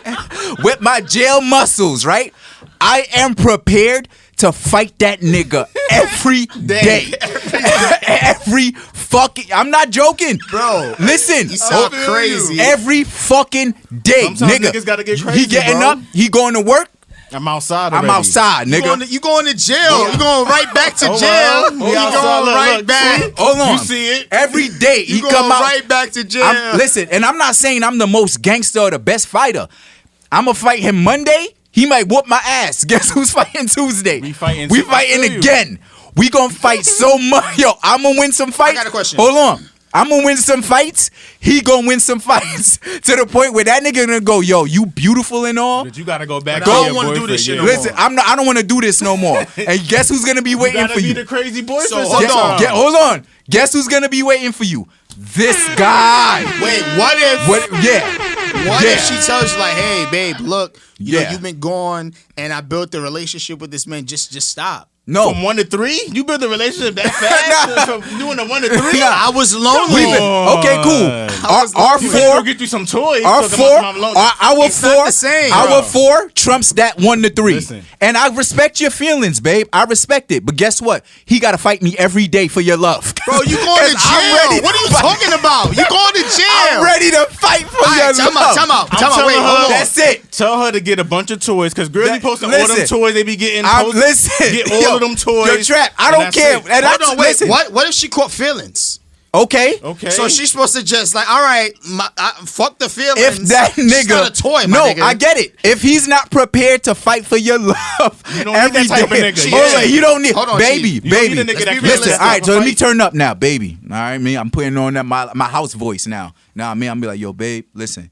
With my jail muscles, right? I am prepared to fight that nigga every day. Every fucking, I'm not joking. Bro. Listen. You sound crazy. Every fucking day, Sometimes nigga. niggas gotta get crazy, He getting bro. up, he going to work. I'm outside I'm already. outside, nigga. You going to jail. You going right back to jail. You going right back. Hold on. You see it? Every day he You come going out. right back to jail. Listen, and I'm not saying I'm the most gangster or the best fighter. I'm gonna fight him Monday. He might whoop my ass. Guess who's fighting Tuesday? We fighting again. We gonna fight so much. Yo, I'm gonna win some fights. I got a question. Hold on. I'm gonna win some fights. He gonna win some fights to the point where that nigga gonna go, yo, you beautiful and all. But you gotta go back. But I to don't your wanna do boyfriend. this shit no Listen, I don't want to do this no more. And guess who's gonna be waiting gotta for be you? the crazy boyfriend. So, hold sometime. on. Hold on. Guess who's gonna be waiting for you? This guy. Wait, what if? What Yeah. if she tells you like, hey, babe, look, you know, Yeah. you've been gone, and I built a relationship with this man. Just stop. No. From 1 to 3? You build a relationship that fast? From doing a 1 to 3? I was lonely. Okay, cool. Our You better four. go get you some toys. Our talking four, about some lonely. our It's not four, the same, our bro. 4 trumps that 1 to 3. Listen. And I respect your feelings, babe. I respect it. But guess what? He got to fight me every day for your love. Bro, you going to 'Cause I'm ready jail. What are you to fight. talking about? You going to jail. I'm ready to fight for All your right, love. time out. I'm telling Wait, her hold on. That's it. Tell her to get a bunch of toys because girls be posting all them Listen. toys they be getting. Listen. Get all of them toys. Yo, Trap, I and don't that's care. it. And Hold on, wait. listen. What if she caught feelings? Okay. Okay. So she's supposed to just like, all right, fuck the feelings. If that She's nigga, not a toy, my no, nigga. I get it. If he's not prepared to fight for your love, You don't every need that type day- of nigga. Hold Yeah. on, you don't need, Hold on, baby, Chief. You don't baby. need a nigga that be can Listen, realistic. all right, so let me fight. turn up now, baby. All right, I'm putting on that my house voice now. Now, I'm be like, yo, babe, listen.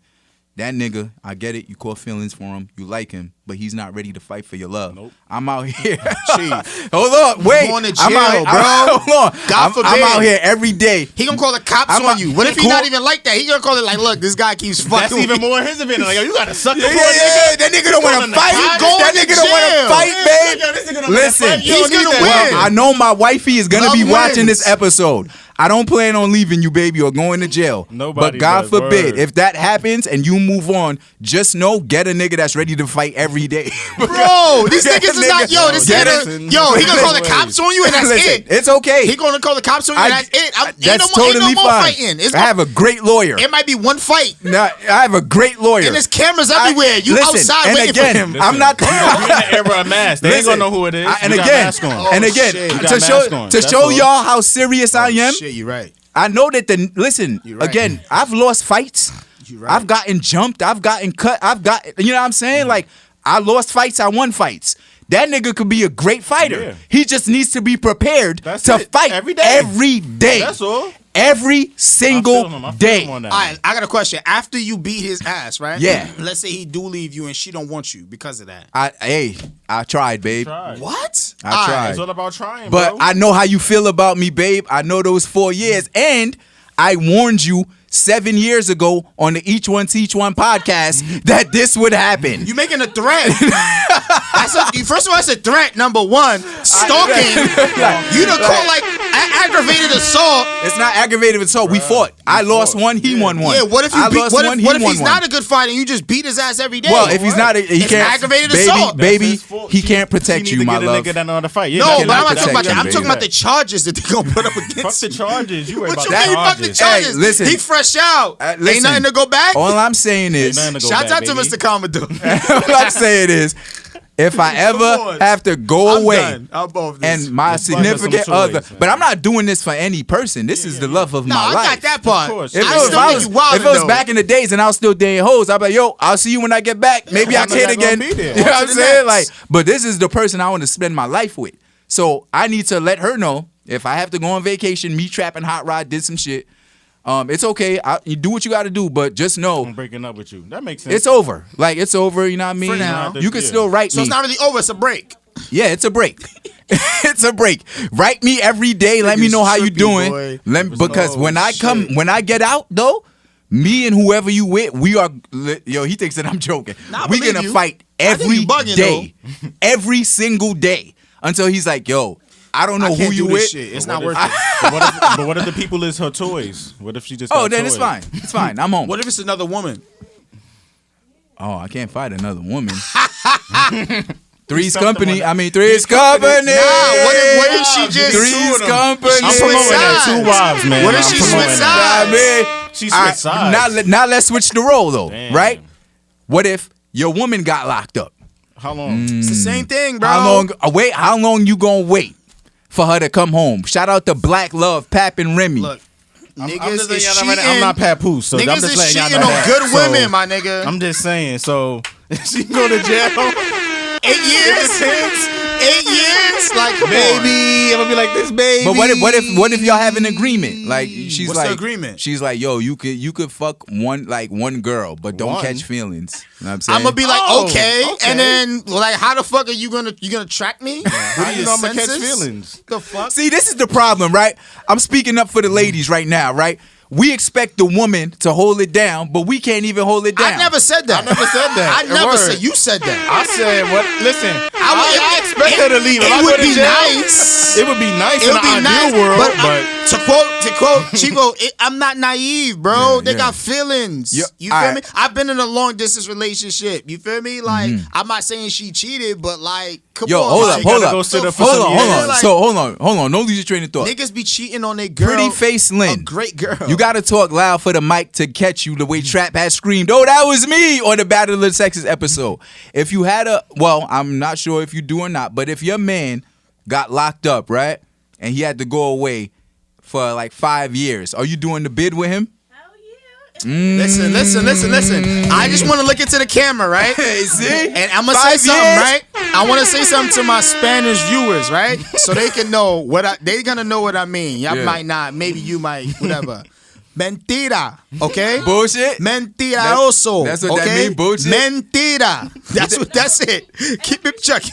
That nigga, I get it. You caught feelings for him. You like him, but he's not ready to fight for your love. Nope. I'm out here. Chief. Hold on, wait. going to I'm out jail, here, bro. hold on. God I'm forbid. out here every day. He gonna call the cops I'm on a- you. What if he cool. not even like that? He gonna call it like, look, this guy keeps fucking That's with even me. more his opinion. Like, yo, you gotta suck the Yeah, boy, yeah, that nigga don't want calling to the fight. cops. That Going nigga to don't want jail. to fight, Yo, babe. this nigga don't wanna Listen, fight. You he's don't need gonna that. win. I know my wifey is gonna Love be watching wins. this episode. I don't plan on leaving you, baby, or going to jail. Nobody But God does. forbid, Word. if that happens and you move on, just know, get a nigga that's ready to fight every day. Bro, these Get a niggas is not, nigga- yo, this Get nigga, a- yo, he gonna call the Listen. cops on you and that's Listen, it. it's okay. He gonna call the cops on you and that's it. Ain't That's no more, totally ain't no more fine. fighting. It's I have a great lawyer. it might be one fight. Nah, I have a great lawyer. And there's cameras everywhere. You listen, outside and waiting again, for him. I'm not. You in the era of masks. They ain't Listen, gonna know who it is. and You got again, mask on. and Oh, again, shit. You got to mask show on. to That's show all. y'all how serious I am. Shit, you right. I know that listen, You're right. again, I've lost fights. You're right. I've gotten jumped. I've gotten cut. You know what I'm saying? Like, I lost fights. I won fights. That nigga could be a great fighter. Yeah. He just needs to be prepared That's to it. fight Every day. every day. That's all. Every single I feel day. him on that. All right, I got a question. After you beat his ass, right? Yeah. Let's say he do leave you and she don't want you because of that. I tried, babe. Tried. What? I All right. tried. It's all about trying, But bro. I know how you feel about me, babe. I know those 4 years. And I warned you 7 years ago on the E1T1 podcast that this would happen. You making a threat. First of all, that's a threat. Number one, stalking. You done call like aggravated assault. It's not aggravated assault. We fought. I lost one. He won one. Yeah, what if you I beat, lost what one. if, what if he won he's one. not a good fighter and you just beat his ass every day? Well, if he's not, he It's can't. aggravated baby, assault. baby, That's his fault. he can't protect She you, need to my get love. a nigga that know how to fight. Yeah, No, you but I'm cannot not talking about protect that. I'm him, talking about the baby. charges that they gonna put up Fuck against the him. charges. You worry What about you the mean? Fuck the charges. charges. Hey, listen. He fresh out. Ain't Listen, nothing to go back. All I'm saying is, Ain't nothing to go Shout back, out to baby. Mr. Commodore. all I'm saying is, if I ever have to go I'm away done. I'm above this. and my Let's buy us some significant toys, other, man. but I'm not doing this for any person. This is the love of No, my I life. got that part. Of course. If, I it was, still if I think was, you wildin' if it was though. back in the days and I was still dating hoes, I'd be like, yo, I'll see you when I get back. Maybe I I'm can not again. gonna be there. You know what On I'm to the saying? next. Like, but this is the person I want to spend my life with. So I need to let her know If I have to go on vacation, me trapping Hot Rod did some shit. It's okay. You do what you got to do, but just know I'm breaking up with you. That makes sense. it's over. Like it's over. You know what I mean? For now. You can still write So me. it's not really over. It's a break. Yeah, it's a break. It's a break. Write me every day. Let me know how you doing. boy. Because when I get out though, me and whoever you with, we are. Yo, he thinks that I'm joking. Nah, I we believe gonna you. fight I think every you bugging, day, every single day until he's like, yo, I don't know I who can't you do with. this shit. It's not worth it. But what if the people is her toys? What if she just? Oh, got then toys? it's fine. It's fine. I'm home. What if it's another woman? Oh, I can't fight another woman. Three's Something company. like that. I mean, three's company. Nah, what if she just Three's company. I'm She promoting switch that. sides. Two wives, man. What if I'm she promoting switch that. sides? I mean, She all switched sides. Now let's switch the role though, Damn. right? What if your woman got locked up? How long? It's the same thing, bro. How long? How long you gonna wait for her to come home? Shout out to Black Love, Pap and Remy. Look, I'm niggas just is letting y'all know right cheating. now, I'm not Papoose, so I'm Niggas just is letting y'all cheating know on that. good So, women, my nigga. I'm just saying. So she go to jail. 8 years? 8 years? Like, come on. Baby, I'm gonna be like this, baby. But what if y'all have an agreement? Like she's What's like the agreement? She's like, yo, you could fuck one girl, but don't One? catch feelings. You know what I'm saying? I'm gonna be like, Oh, okay. okay. And then, like, how the fuck are you gonna track me? How do you know I'm gonna catch Senses? feelings? The fuck? See, this is the problem, right? I'm speaking up for the ladies right now, right? We expect the woman to hold it down, but we can't even hold it down. I never said that. I never said that. I never Word. said. You said that. I said, what? Listen, I would- expect her to leave. If It I would go to be jail, nice. It would be nice It in would the be ideal nice, world, but to quote Chico, I'm not naive, bro. Yeah, they yeah. got feelings. Yeah, You feel alright. me? I've been in a long distance relationship. You feel me? Like, Mm-hmm. I'm not saying she cheated, but like, come Yo, on. hold like, up, hold gotta up. go sit up for Hold some on, hold years. on. Like- So hold on. Don't lose your train of thought. Niggas be cheating on their girl. Pretty face Lynn. A great girl. You gotta talk loud for the mic to catch you the way Trap had screamed, "Oh, that was me!" on the Battle of the Sexes episode. If you had I'm not sure if you do or not, but if your man got locked up, right, and he had to go away for like 5 years, are you doing the bid with him? Listen. I just want to look into the camera, right? See? And I'm gonna say 5 something, years? right? I want to say something to my Spanish viewers, right? So they can know they're gonna know what I mean. Y'all Yeah. might not, maybe you might, whatever. Mentira, okay? Bullshit. Mentiroso. That's what that okay? mean, bullshit? Mentira. That's it. Keep it chucking.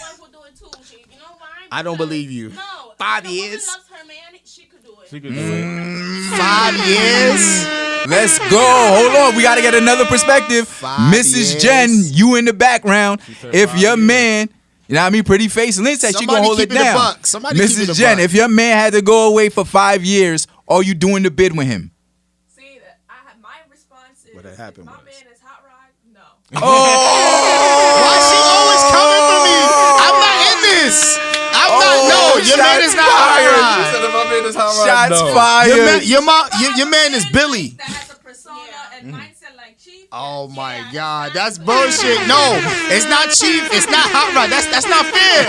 I don't believe you. 5 years. She could do it. 5 years. Let's go. Hold on. We got to get another perspective. 5 Mrs. years. Jen, you in the background. said If 5 your years. man, you know what I mean, pretty face Lynn said she Somebody gonna hold it keep it a down. buck. Somebody keep it Mrs. a Jen, buck. if your man had to go away for 5 years, are you doing the bid with him? See, my response is, What had happened my was- man is Hot Rod, no. Why she always coming for me? I'm not in this. I'm not. No, your man is not Hot Rod. Shots fired. Your man is Billy. That has a persona and mindset like Chief. Oh my God, that's bullshit. No, it's not Chief. It's not Hot Rod. That's not fair.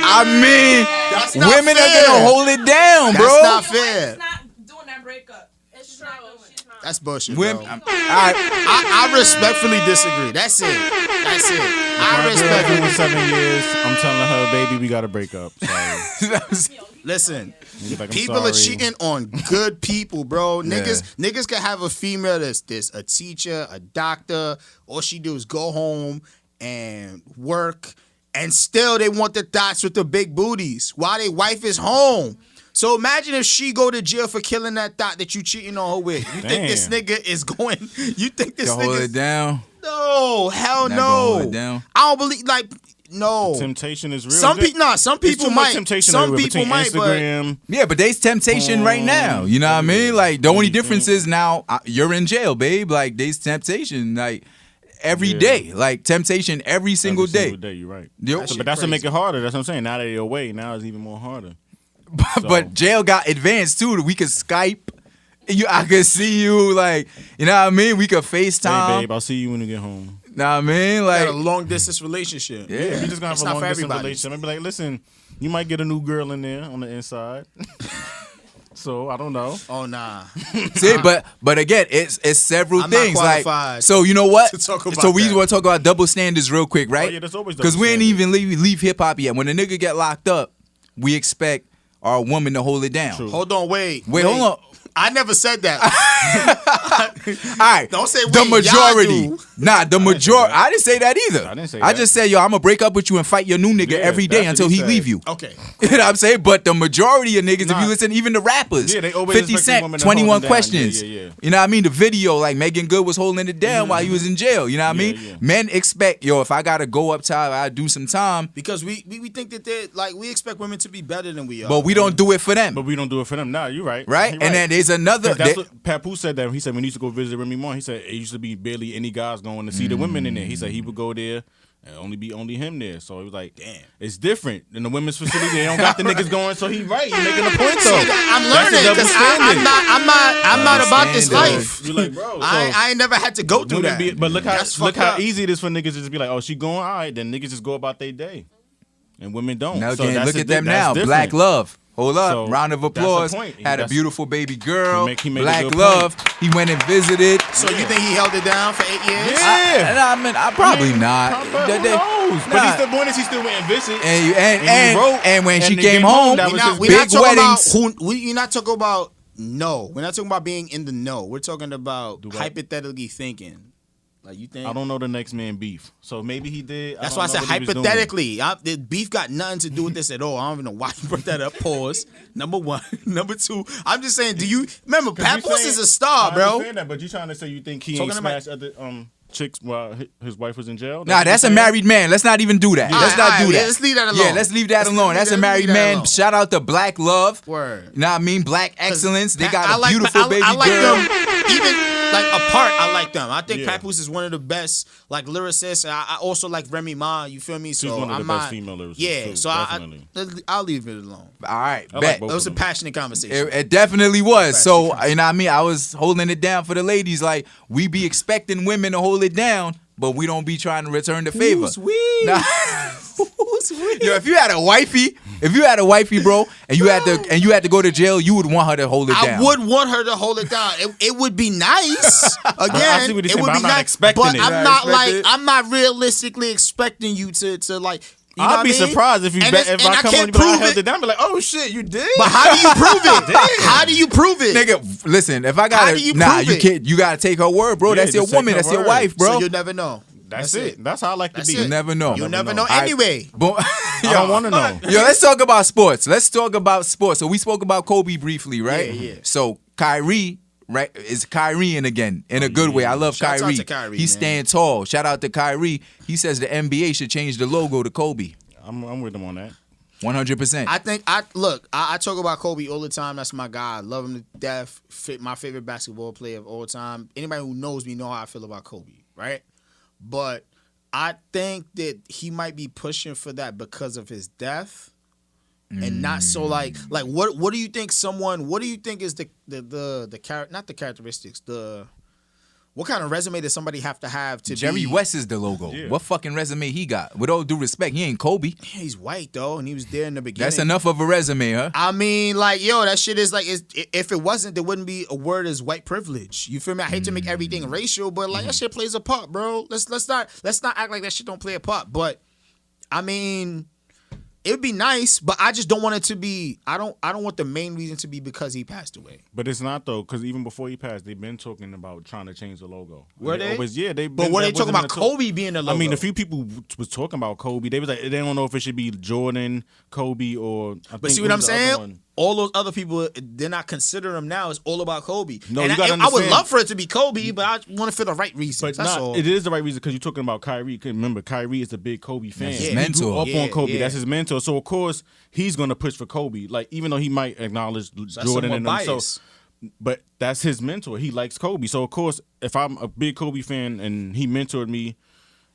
I mean, That's not women fair. are gonna hold it down, bro. That's not fair. She's not doing that breakup. She's not doing it. That's bullshit. Women, Bro. I, I respectfully disagree. That's it. I respectfully. For 7 years, I'm telling her, baby, we gotta break up. Sorry. Listen. Like, I'm People are sorry. cheating on good people, bro. Niggas can have a female that's a teacher, a doctor. All she do is go home and work, and still they want the thoughts with the big booties while their wife is home. So imagine if she go to jail for killing that thought that you cheating on her with. You think this nigga is going? You think this to hold nigga? it down. No, hell Not gonna hold no. it down. I don't believe no. Temptation is real. Some people, some There's people too much might. temptation Some everywhere people between might, Instagram. Yeah, but there's temptation right now. You know what I mean? Like the only difference is now you're in jail, babe. Like there's temptation, like every day, like temptation every single day. You're right. Yo, But that's what make it harder. That's what I'm saying. Now that you're away, now it's even more harder. But jail got advanced too. We could Skype. I could see you, like, you know what I mean? We could FaceTime. Hey, babe, I'll see you when you get home. Know what I mean? Got Like a long distance relationship. Yeah, we just gonna have It's a not long for distance everybody. relationship. I'd be like, listen, you might get a new girl in there on the inside. So I don't know. Oh nah. see, but again, it's several I'm not things. Like, qualified so you know what? to talk about So we that. want to talk about double standards real quick, right? Oh, yeah, there's always Because double we ain't standards. even leave hip hop yet. When a nigga get locked up, we expect our woman to hold it down. True. Hold on, wait, Hold on. I never said that. All right. Don't say the wait, majority. y'all do. Nah, the majority. I didn't say that either. I didn't say I that. just said, yo, I'm gonna break up with you and fight your new nigga Yeah, every day that's until what he he said. leave you. Okay. You know what I'm saying? But the majority of niggas, if Nah. you listen, even the rappers, Yeah, they always 50 expect the woman Cent, to hold 21 them down. Questions. Yeah. You know what I mean? The video, like Megan Good was holding it down while he was in jail. You know what I mean? Yeah. Men expect, yo, if I gotta go up top, I do some time. Because we think that they're like we expect women to be better than we are. But we don't do it for them. But we don't do it for them. Nah, you're right. Right? You're And then there's another. 'Cause that's what Papoose said that. He said when he used to go visit Remy Ma, he said it used to be barely any guys going to see the women in there. He said he would go there and only him there. So he was like, damn, it's different. In the women's facility, they don't got the niggas going. So he right. He making a point though. I'm learning because I'm not about this life. You're like, bro. I ain't never had to go through that. But look That's how fucked up. easy it is for niggas to just be like, oh, she going, all right, then niggas just go about their day. And women don't. Now So again, that's look a at them that's now. different. Black love. Hold up. So, Round of that's the applause. point. Had a That's- beautiful baby girl. He made a Black good love. He went and visited. So you think he held it down for 8 years? Yeah. I mean, I probably not. Who They- knows? nah. But the point is he still went and visited. And when she they came came home, that was his We're big not talking weddings. about we're not talking about no. We're not talking about being in the know. We're talking about what? hypothetically thinking. Like you think? I don't know the next man beef. So maybe he did. That's don't why I know said what he was doing. hypothetically. The beef got nothing to do with this at all. I don't even know why you brought that up. Pause. Number one. Number two. I'm just saying. Do you remember? 'Cause you Papoose saying- is a star, I bro. understand that, but you trying to say you think he Talking ain't about- smashed other chicks while his wife was in jail? Nah, that's a married man. Let's not even do that. All Let's right, not all do right, that. yeah, let's leave that alone. Yeah, let's leave that Let's alone. leave That's that- a married leave that man. alone. Shout out to Black Love. Word. You know what I mean? Black excellence. They got I a like- beautiful I baby like girl. them. Even like apart, I like them. I think Yeah. Papoose is one of the best like lyricists. I also like Remy Ma. You feel me? So She's one of the I'm best not, female lyricists, Yeah. too, So definitely. I'll leave it alone. All right, I like bet. both That was a of them. passionate conversation. It definitely was. So, Passionate you know what I mean? I was holding it down for the ladies. Like, we be expecting women to hold it down, but we don't be trying to return the favor. Who's we? Nah. Who's we? Yo, if you had a wifey, bro, and you had to go to jail, you would want her to hold it down. I would want her to hold it down. It would be nice. I Again, see what he's it saying, would but be I'm not nice. expecting but it. I'm Right, not expect like it. I'm not realistically expecting you to like. You know I'd what be I mean? surprised if And it's- if and I come on can't and be like, I prove held it. it down. Be like, oh shit, you did. But how do you prove it? How do you prove it? Nigga, listen, if I How gotta, do you nah, prove you it? can't. You gotta take her word, bro. Yeah, That's your just take woman. her That's your word. wife, bro. So you'll never know. That's it. That's how I like to That's be. it. You never know. You'll never Never know know. anyway. Boom. I don't want to know. Yo, let's talk about sports. Let's talk about sports. So we spoke about Kobe briefly, right? Yeah. So Kyrie, right, is Kyrieing again in a good way. I love Shout out Kyrie. to Kyrie, He's man. staying tall. Shout out to Kyrie. He says the NBA should change the logo to Kobe. I'm with him on that. 100%. I think I talk about Kobe all the time. That's my guy. I love him to death. My favorite basketball player of all time. Anybody who knows me know how I feel about Kobe, right? But I think that he might be pushing for that because of his death, and not so like what do you think what do you think is the not the characteristics, what kind of resume does somebody have to Jerry be? West is the logo. Yeah. What fucking resume he got? With all due respect, he ain't Kobe. Yeah, he's white though, and he was there in the beginning. That's enough of a resume, huh? I mean, like, yo, that shit is like, if it wasn't, there wouldn't be a word as white privilege. You feel me? I hate to make everything racial, but like that shit plays a part, bro. Let's not act like that shit don't play a part. But I mean, it'd be nice, but I just don't want it to be. I don't want the main reason to be because he passed away. But it's not though, because even before he passed, they've been talking about trying to change the logo. Were they? Always, yeah, they. But were they talking about Kobe being the logo? I mean, a few people was talking about Kobe. They was like, they don't know if it should be Jordan, Kobe, or. But see what I'm saying? All those other people, they're not considering him now. It's all about Kobe. No, and you gotta I would understand. love for it to be Kobe, but I want it for the right reasons. But That's all. it is the right reason because you're talking about Kyrie. 'Cause remember, Kyrie is a big Kobe fan. That's his He mentor. grew up Yeah, on Kobe. yeah. That's his mentor. So of course he's gonna push for Kobe. Like even though he might acknowledge Jordan and them. bias. But that's his mentor. He likes Kobe. So of course, if I'm a big Kobe fan and he mentored me,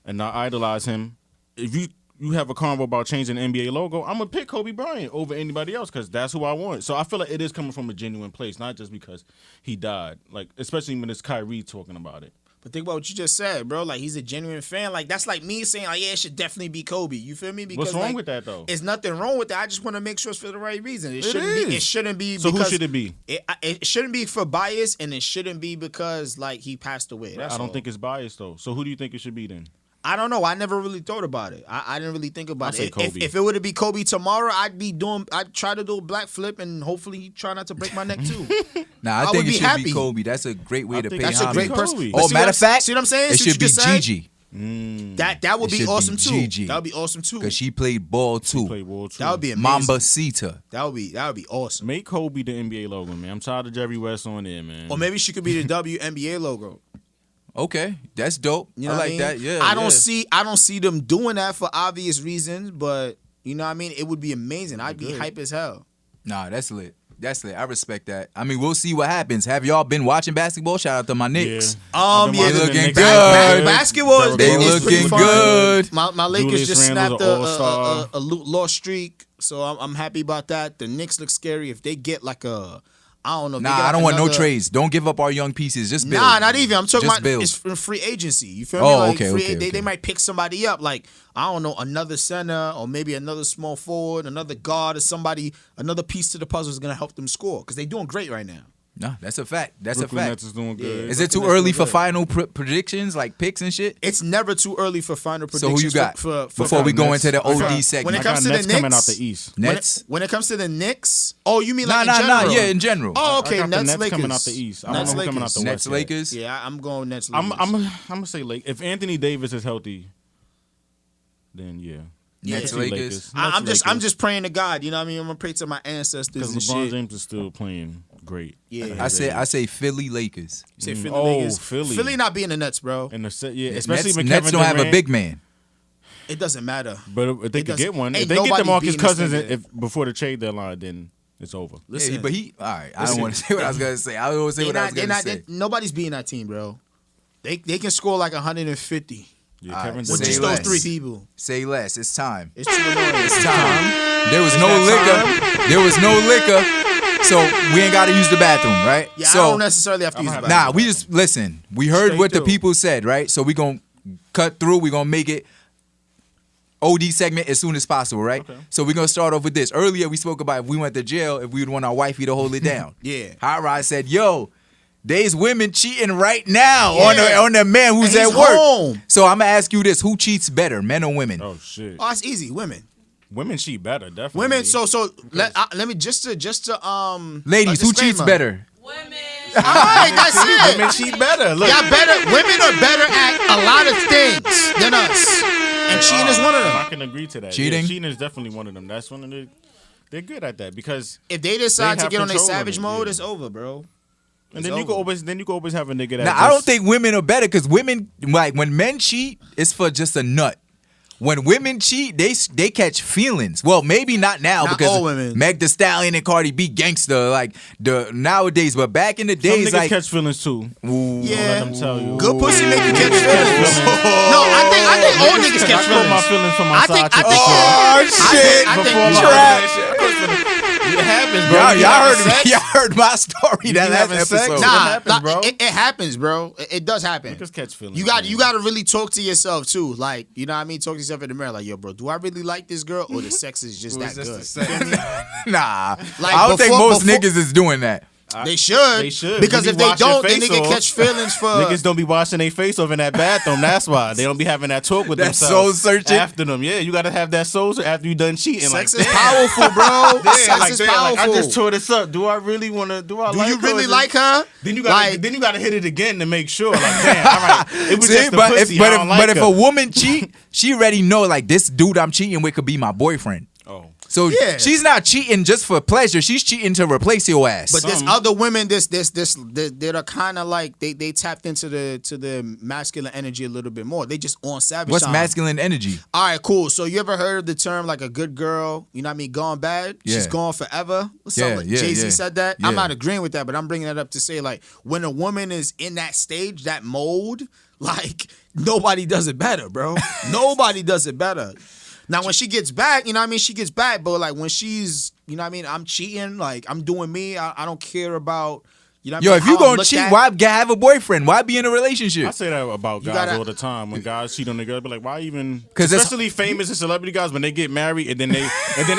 and I idolize him, if you have a convo about changing the NBA logo, I'm gonna pick Kobe Bryant over anybody else because that's who I want. So I feel like it is coming from a genuine place, not just because he died. Like especially when it's Kyrie talking about it. But think about what you just said, bro. Like he's a genuine fan. Like that's like me saying, like, yeah, it should definitely be Kobe. You feel me? Because What's wrong like, with that though? There's nothing wrong with that. I just want to make sure it's for the right reason. It shouldn't is. be. It shouldn't be. So because who should it be? It shouldn't be for bias, and it shouldn't be because like he passed away. That's I don't all. think it's biased though. So who do you think it should be then? I don't know. I never really thought about it. I didn't really think about it. Kobe. If it were to be Kobe tomorrow, I'd try to do a black flip and hopefully try not to break my neck too. Nah, I think it should be Kobe. That's a great way to pay homage. That's a great person. Oh, matter of fact, see what I'm saying? it should be Gigi. That would be awesome too. That would be awesome too. Because she played ball too. That would be amazing. Mambacita. That would be awesome. Make Kobe the NBA logo, man. I'm tired of Jerry West on there, man. Or maybe she could be the WNBA logo. Okay, that's dope. You know I like what I mean? that. Yeah, I don't see them doing that for obvious reasons, but you know what I mean? It would be amazing. I'd be hype as hell. Nah, that's lit. That's lit. I respect that. I mean, we'll see what happens. Have y'all been watching basketball? Shout out to my Knicks. Yeah, they looking good. Basketball They looking good. My Lakers Julius just Randle's snapped a lost streak, so I'm happy about that. The Knicks look scary. If they get like a, I don't know. Nah, I don't want no trades. Don't give up our young pieces. Just build. Nah, not even. I'm talking Just about build. it's for free agency. You feel me? Oh, Like okay, They might pick somebody up. Like, I don't know, another center or maybe another small forward, another guard or somebody, another piece to the puzzle is going to help them score because they're doing great right now. Nah, that's a fact. That's Brooklyn a fact. Nets is doing good. Is it too early for final predictions, like picks and shit? It's never too early for final So predictions. who you got for before we go into the OD when segment? it comes to Nets the Knicks, coming out the East. Nets? When it comes to the Knicks, oh, you mean like in Nah, general? yeah, in general. Oh, okay, I got the Nets Nets Lakers coming out the East. I don't Nets know who coming out the Nets West yet. Lakers? Yeah, I'm going Nets Lakers. I'm gonna say Lakers. If Anthony Davis is healthy, then yeah. Nets Lakers. I'm just praying to God. You know what I mean? I'm gonna pray to my ancestors Because and LeBron shit. James is still playing great. Yeah. I say Philly Lakers. You say Philly Oh, Lakers. Philly. not being the Nets, bro. And especially when Nets Kevin don't have a Durant- big man. It doesn't matter. But if they could get one, if ain't they get nobody DeMarcus beating Cousins this before the trade deadline, then it's over. Listen, Yeah, but all right. I don't want to say what I was gonna say. I don't want to say what I was gonna say. Nobody's beating that team, bro. They can score like 150 Yeah, All Kevin right, with say just Durant. those less. three people. Say less. It's time. It's too annoying. It's time. There was no liquor. There was no liquor. So we ain't got to use the bathroom, right? Yeah, so, I don't necessarily have to use the bathroom. Nah, we just listen. We heard Straight what the through. people said, right? So we gonna cut through. We gonna make it OD segment as soon as possible, right? Okay. So we're gonna start off with this. Earlier we spoke about if we went to jail, if we would want our wifey to hold it down. Yeah. Hot Rod said, "Yo, there's women cheating right now Yeah. on the man who's And at he's work." home. So I'm gonna ask you this: who cheats better, men or women? Oh shit. Oh, it's easy. Women. Women cheat better, definitely. Women. So let me just to Ladies, a who cheats disclaimer. better? Women. All right, that's it. Women cheat better. Look. Y'all better. Women are better at a lot of things than us, and cheating is one of them. I can agree to that. Cheating? Yeah, cheating is definitely one of them. That's one of the. They're good at that because. If they decide They to have get on their control of savage it, mode, yeah. it's over, bro. And It's then you can over. always have a nigga that. Now I don't think women are better because women, like when men cheat, it's for just a nut. When women cheat, they catch feelings. Well, maybe not now Not because all women. Meg Thee Stallion and Cardi B gangsta like the nowadays, but back in the some days, niggas like catch feelings too. ooh, Yeah. Let them tell you. Good pussy make you catch feelings. No, I think all niggas catch I put my feelings. feelings for my I side think- chick I think- before. oh shit, I think Before my trap. It happens, bro. Y'all, You y'all having heard sex? me. Y'all heard my story that be last having sex? episode. Nah, happens, like, bro. it happens, bro. It does happen. Niggas catch feelings. You got man. to really talk to yourself too. Like, you know what I mean? Talk to yourself in the mirror. Like, yo, bro, do I really like this girl or the sex is just that good? Nah, Like, I don't think before- most before- niggas is doing that. They should. They should. Because You if be they washing don't, then face they can off. catch feelings for. Niggas don't be washing their face off in that bathroom. That's why they don't be having that talk with That themselves. soul searching? after them. Yeah, you got to have that soul search after you done cheating. Sex like, is damn. powerful, bro. Yeah, Sex like, is damn, powerful. like, I just tore this up. Do I really want to? Do I Do like you her? really Or like her? Then you got to hit it again to make sure. Like, damn, all right, it was See, just the but pussy. if, but I if, don't but like if her. a woman cheat, she already know like this dude I'm cheating with could be my boyfriend. Oh. So Yeah. she's not cheating just for pleasure. She's cheating to replace your ass. But there's other women that are kind of like they tapped into the masculine energy a little bit more. They just on savage. What's time. masculine energy? All right, cool. So you ever heard of the term like a good girl? You know what I mean? Gone bad. She's Yeah. gone forever. Yeah, yeah, Jay-Z yeah. said that. I'm Yeah. not agreeing with that, but I'm bringing that up to say like when a woman is in that stage, that mode, like nobody does it better, bro. Nobody does it better. Now when she gets back, you know what I mean? She gets back, but like when she's, you know what I mean? I'm cheating, like I'm doing me. I don't care about, You know what Yo, I mean? if you How I'm gonna looked cheat, at. why have a boyfriend? Why be in a relationship? I say that about You guys gotta- all the time. When guys cheat on their girls, be like, why even? 'Cause it's- Especially famous and celebrity guys, when they get married and then they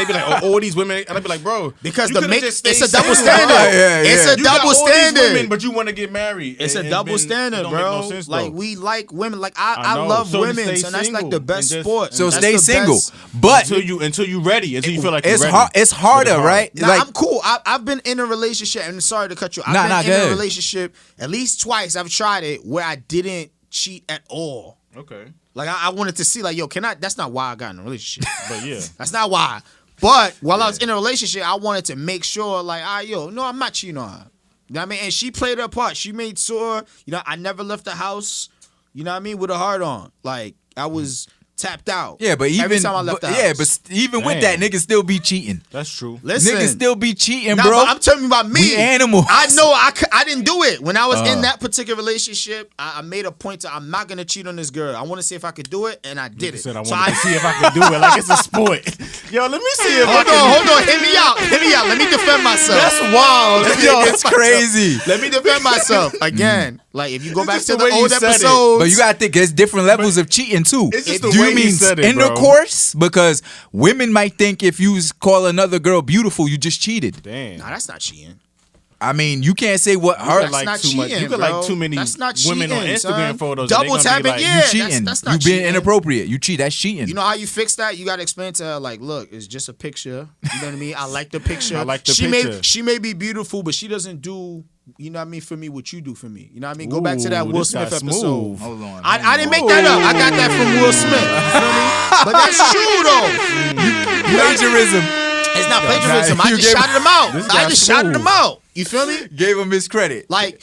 be like, oh, all these women, and I be like, bro, Because you the coulda make just it's stayed a double single, standard. bro. Yeah, It's yeah. a You got double all these standard. women, but you want to get married. It's and a double been- standard, it don't bro. Make no sense, Like though. we like women. Like I I know. love So women, stay so that's like single the best and just- sport. So That's stay the single. best. But until you ready, until you feel like it's you're hard. ready. It's harder, hard. right? Nah, I'm cool. I've been in a relationship, and sorry to cut you. I've been go in a ahead. relationship at least twice. I've tried it where I didn't cheat at all. Okay, Like I wanted to see, like, yo, can I? That's not why I got in a relationship. but yeah. That's not why. But while I was in a relationship, I wanted to make sure, like, yo, no, I'm not cheating on her. You know what I mean? And she played her part. She made sure, you know, I never left the house, you know what I mean, with a heart on. Like, I was tapped out. Yeah, but even every time I left the house. yeah, but even with that, niggas still be cheating. That's true. Listen, Niggas still be cheating, nah, bro. but I'm telling you about me. We animals. I know I didn't do it. When I was in that particular relationship, I made a point to I'm not going to cheat on this girl. I want to see if I could do it, and I did it. Said I So wanted to see if I could do it like it's a sport. Yo, let me see if I can. Hold on. Hit me out. Let me defend myself. That's wild. Yo, it's crazy. Let me defend myself again. Like if you go It's back just to the the way you old said it. episodes, But you gotta think there's different levels of cheating too. It's just Do the way you he mean said it, bro. intercourse? Because women might think if you call another girl beautiful, you just cheated. Damn. nah, that's not cheating. I mean, you can't say what You her. could like not too much. cheating, You could bro. like too many That's not women on cheating, Instagram son. photos. Double and they gonna be tapping, like, yeah. You that's- cheating. that's not You being cheating. inappropriate. You cheat. That's cheating. You know how you fix that? You gotta explain to her like, look, it's just a picture. You know what I mean? I like the picture. I like the she picture. She may be beautiful, but she doesn't do. You know what I mean? For me, what you do for me. You know what I mean? Go back to that Ooh, Will this got Smith smooth. episode. Hold on. I didn't make that up. I got that from Will Smith. You feel me? But that's true though. Plagiarism. It's not plagiarism. Nah, I you just gave- shouted him out. This I got just shouted smooth. him out. You feel me? Gave him his credit. Like,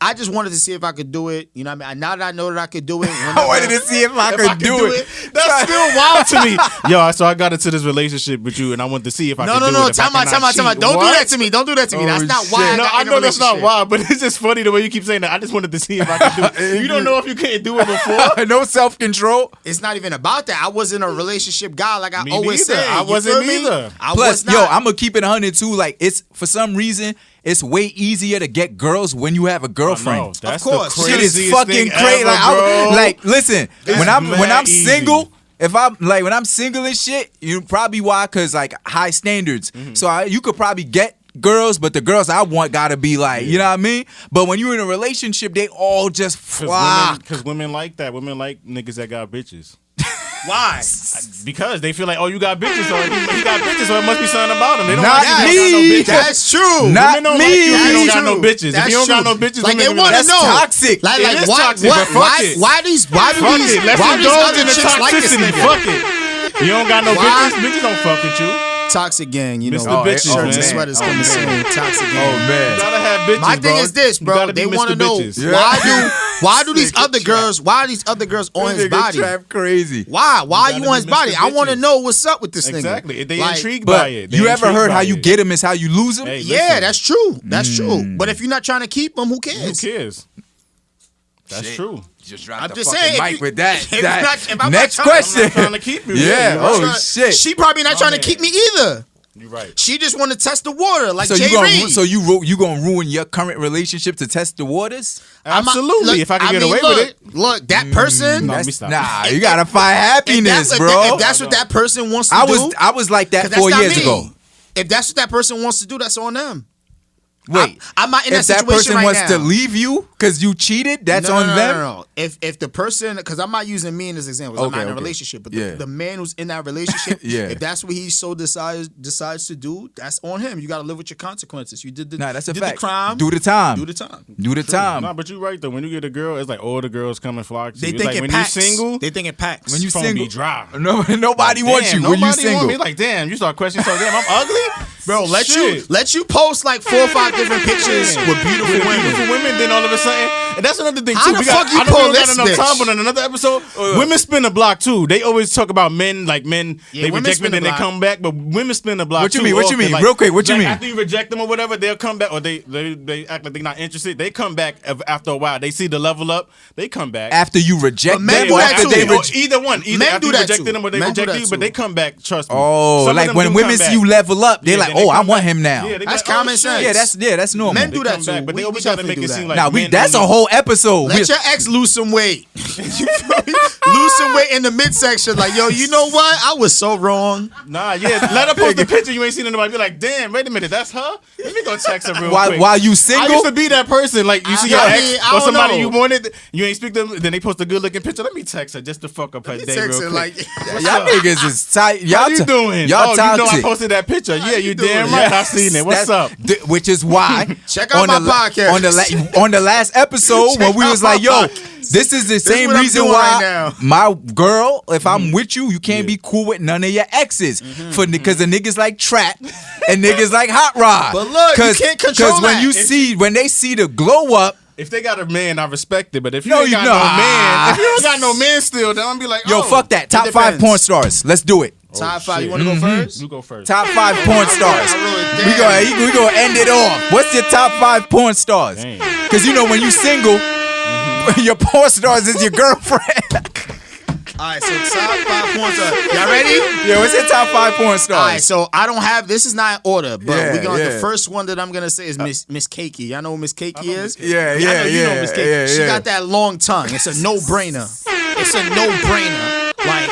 I just wanted to see if I could do it. You know what I mean? Now that I know that I could do it. I wanted to see if I could do it. That's still wild to me. Yo, so I got into this relationship with you, and I wanted to see if I could do it. No. if I Time out. cannot cheat. Don't do What? that to me. Don't do that to me. That's Oh, not why shit. I No, got I in a know that's not relationship. why, but it's just funny the way you keep saying that. I just wanted to see if I could do it. You don't know if you couldn't do it before. No self control. It's not even about that. I wasn't a relationship guy like I Me always neither. say. I You wasn't feel me? either. I Plus, was not. yo, I'm gonna keep it 100 too. Like, it's for some reason, it's way easier to get girls when you have a girlfriend. No, that's course. the Shit is craziest fucking thing crazy. ever, bro. Like, listen, when I'm mad easy. single, if I'm like when I'm single and shit, you probably why, cause like high standards. Mm-hmm. So you could probably get girls, but the girls I want gotta be like, you know what I mean? But when you're in a relationship, they all just flock. Because women like that. Women like niggas that got bitches. Why? Because they feel like, oh, you got bitches, so he got bitches, so it must be something about him. They don't Not like me. you if you don't got no bitches. That's true. Not Women don't me. like you if you don't That's got no true. bitches. That's If you don't got true. no bitches, Like, women they gonna be wanna like, That's know. toxic. Like, It is why, toxic, but fuck it. why do these fuck it. Let's why do these indulge other in the chicks like this toxicity. nigga? Fuck it. You don't got no Why? bitches. Bitches don't fuck with you. Toxic gang, you know. Mr. Bitches, Shirts and man. sweaters coming soon. Toxic gang. Oh man. You gotta have bitches, My thing bro. is this, You bro. gotta be They want to Mr. know Bitches. why do these other girls? Why are these other girls on his Nigga body? Trap crazy. Why? Why You you gotta on his be body? Mr. I want to Bitches. know what's up with this nigga. Exactly. They Like, intrigued by But it. They you ever intrigued heard by how you it. get them is how you lose them? Hey, Yeah, listen. that's true. That's true. But if you're not trying to keep them, who Who cares? cares? That's Shit. true. Just drop I'm the just fucking saying, if mic you- with that. if that. not- if I'm not Next trying- I'm not question. trying to keep you. Yeah. Yeah, Oh Trying- shit. She probably not trying to keep me either. You're right. She just want to test the water, like So Jay you gonna Reed. you gonna ruin your current relationship to test the waters? I'm not- Absolutely. look, If I can get mean, away look, with it. Look, that person. No, let That's- me stop. Nah, you gotta find happiness, bro. If that's what that person wants to I do, was like 'cause that that's 4 not years me. ago. If that's what that person wants to do, that's on them. Wait, I'm not in if that that situation person right wants now. to leave you because you cheated, that's on them. No. If the person, because I'm not using me in this example, 'cause I'm not in a relationship, but Yeah. the man who's in that relationship, Yeah. if that's what he so decides to do, that's on him. You got to live with your consequences. You did the Nah, that's a did fact. the crime. Do the time. Do the time. Do the time. Nah, but you're right though. When you get a girl, it's like all the girls come and flock to They you. think It's like it when packs. you single, They think it packs. When you phone single, be dry. no, nobody wants you. Damn, When you nobody want single, me. Like, damn, you start questioning. So damn, I'm ugly, Bro, let Shit. you post like 4 or 5 different pictures with beautiful women. Beautiful women, then all of a sudden, and that's another thing too. How the fuck you I know pull we don't this got enough bitch? time, but on another episode, women spin the block too. They always talk about men, like men, Yeah, they women reject spin men, the then they block. come back, but women spin the block. What you too mean? What you often. mean? Like, Real quick, what you like, mean? After you reject them or whatever, they'll come back, or they act like they're not interested. They come back after a while. They see the level up. They come back. after you reject But men them, do or that after too. they Or either one. Either Men after do you that rejected too. them or they Men do reject that you, too. but they come back. Trust me. Oh, Some of like them when do women come see back. you level up, they're Yeah, like, they "Oh, I come want back. him now." Yeah, they be That's like, oh, common shit. sense. Yeah, that's that's normal. Men do that come too. back, but they We always try to definitely make do it seem that. like Nah, men that's a only- whole episode. Let your ex lose some weight. You feel me? Lose some weight in the midsection. Like, yo, you know what? I was so wrong. Nah, yeah. Let her post a picture you ain't seen anybody. Be like, damn, wait a minute, that's her. Let me go text her real quick. While you single, I used to be that person. Like you see your I ex mean, I or don't somebody know. you wanted, you ain't speak to them. Then they post a good looking picture. Let me text her just to fuck up her day real Text her quick. like, y'all niggas is tight. Y'all How you doing? Y'all you know I toxic. posted that picture. Yeah, you you damn doing? right. I seen it. What's up? Which is why Check out my podcast. on the last episode when we out was my like, yo, podcast. this is the same what I'm reason doing why right now. my girl, if I'm with you, you can't be cool with none of your exes because the niggas like trap and niggas like hot rod. But look, you can't control because when that. when they see the glow up. If they got a man, I respect it. But if you No, ain't you got know. no man, if you don't got no man still, then I'm be like, Yo, oh, fuck that. Top 5 depends. porn stars. Let's do it. Top 5. shit. You want to go first? You go first. Top 5 porn stars. I wrote it We gonna end it off. What's your top 5 porn stars? Damn. Because you know when you single, your porn stars is your girlfriend. All right, so top 5 porn stars. Y'all ready? Yeah, what's your top 5 porn stars? All right, so I don't have, this is not in order, but Yeah, the first one that I'm going to say is Miss Cakey. Y'all know who Miss Cakey is? Yeah, Y'all know you know Miss Cakey. yeah, She yeah. got that long tongue. It's a no-brainer. It's a no-brainer. Like,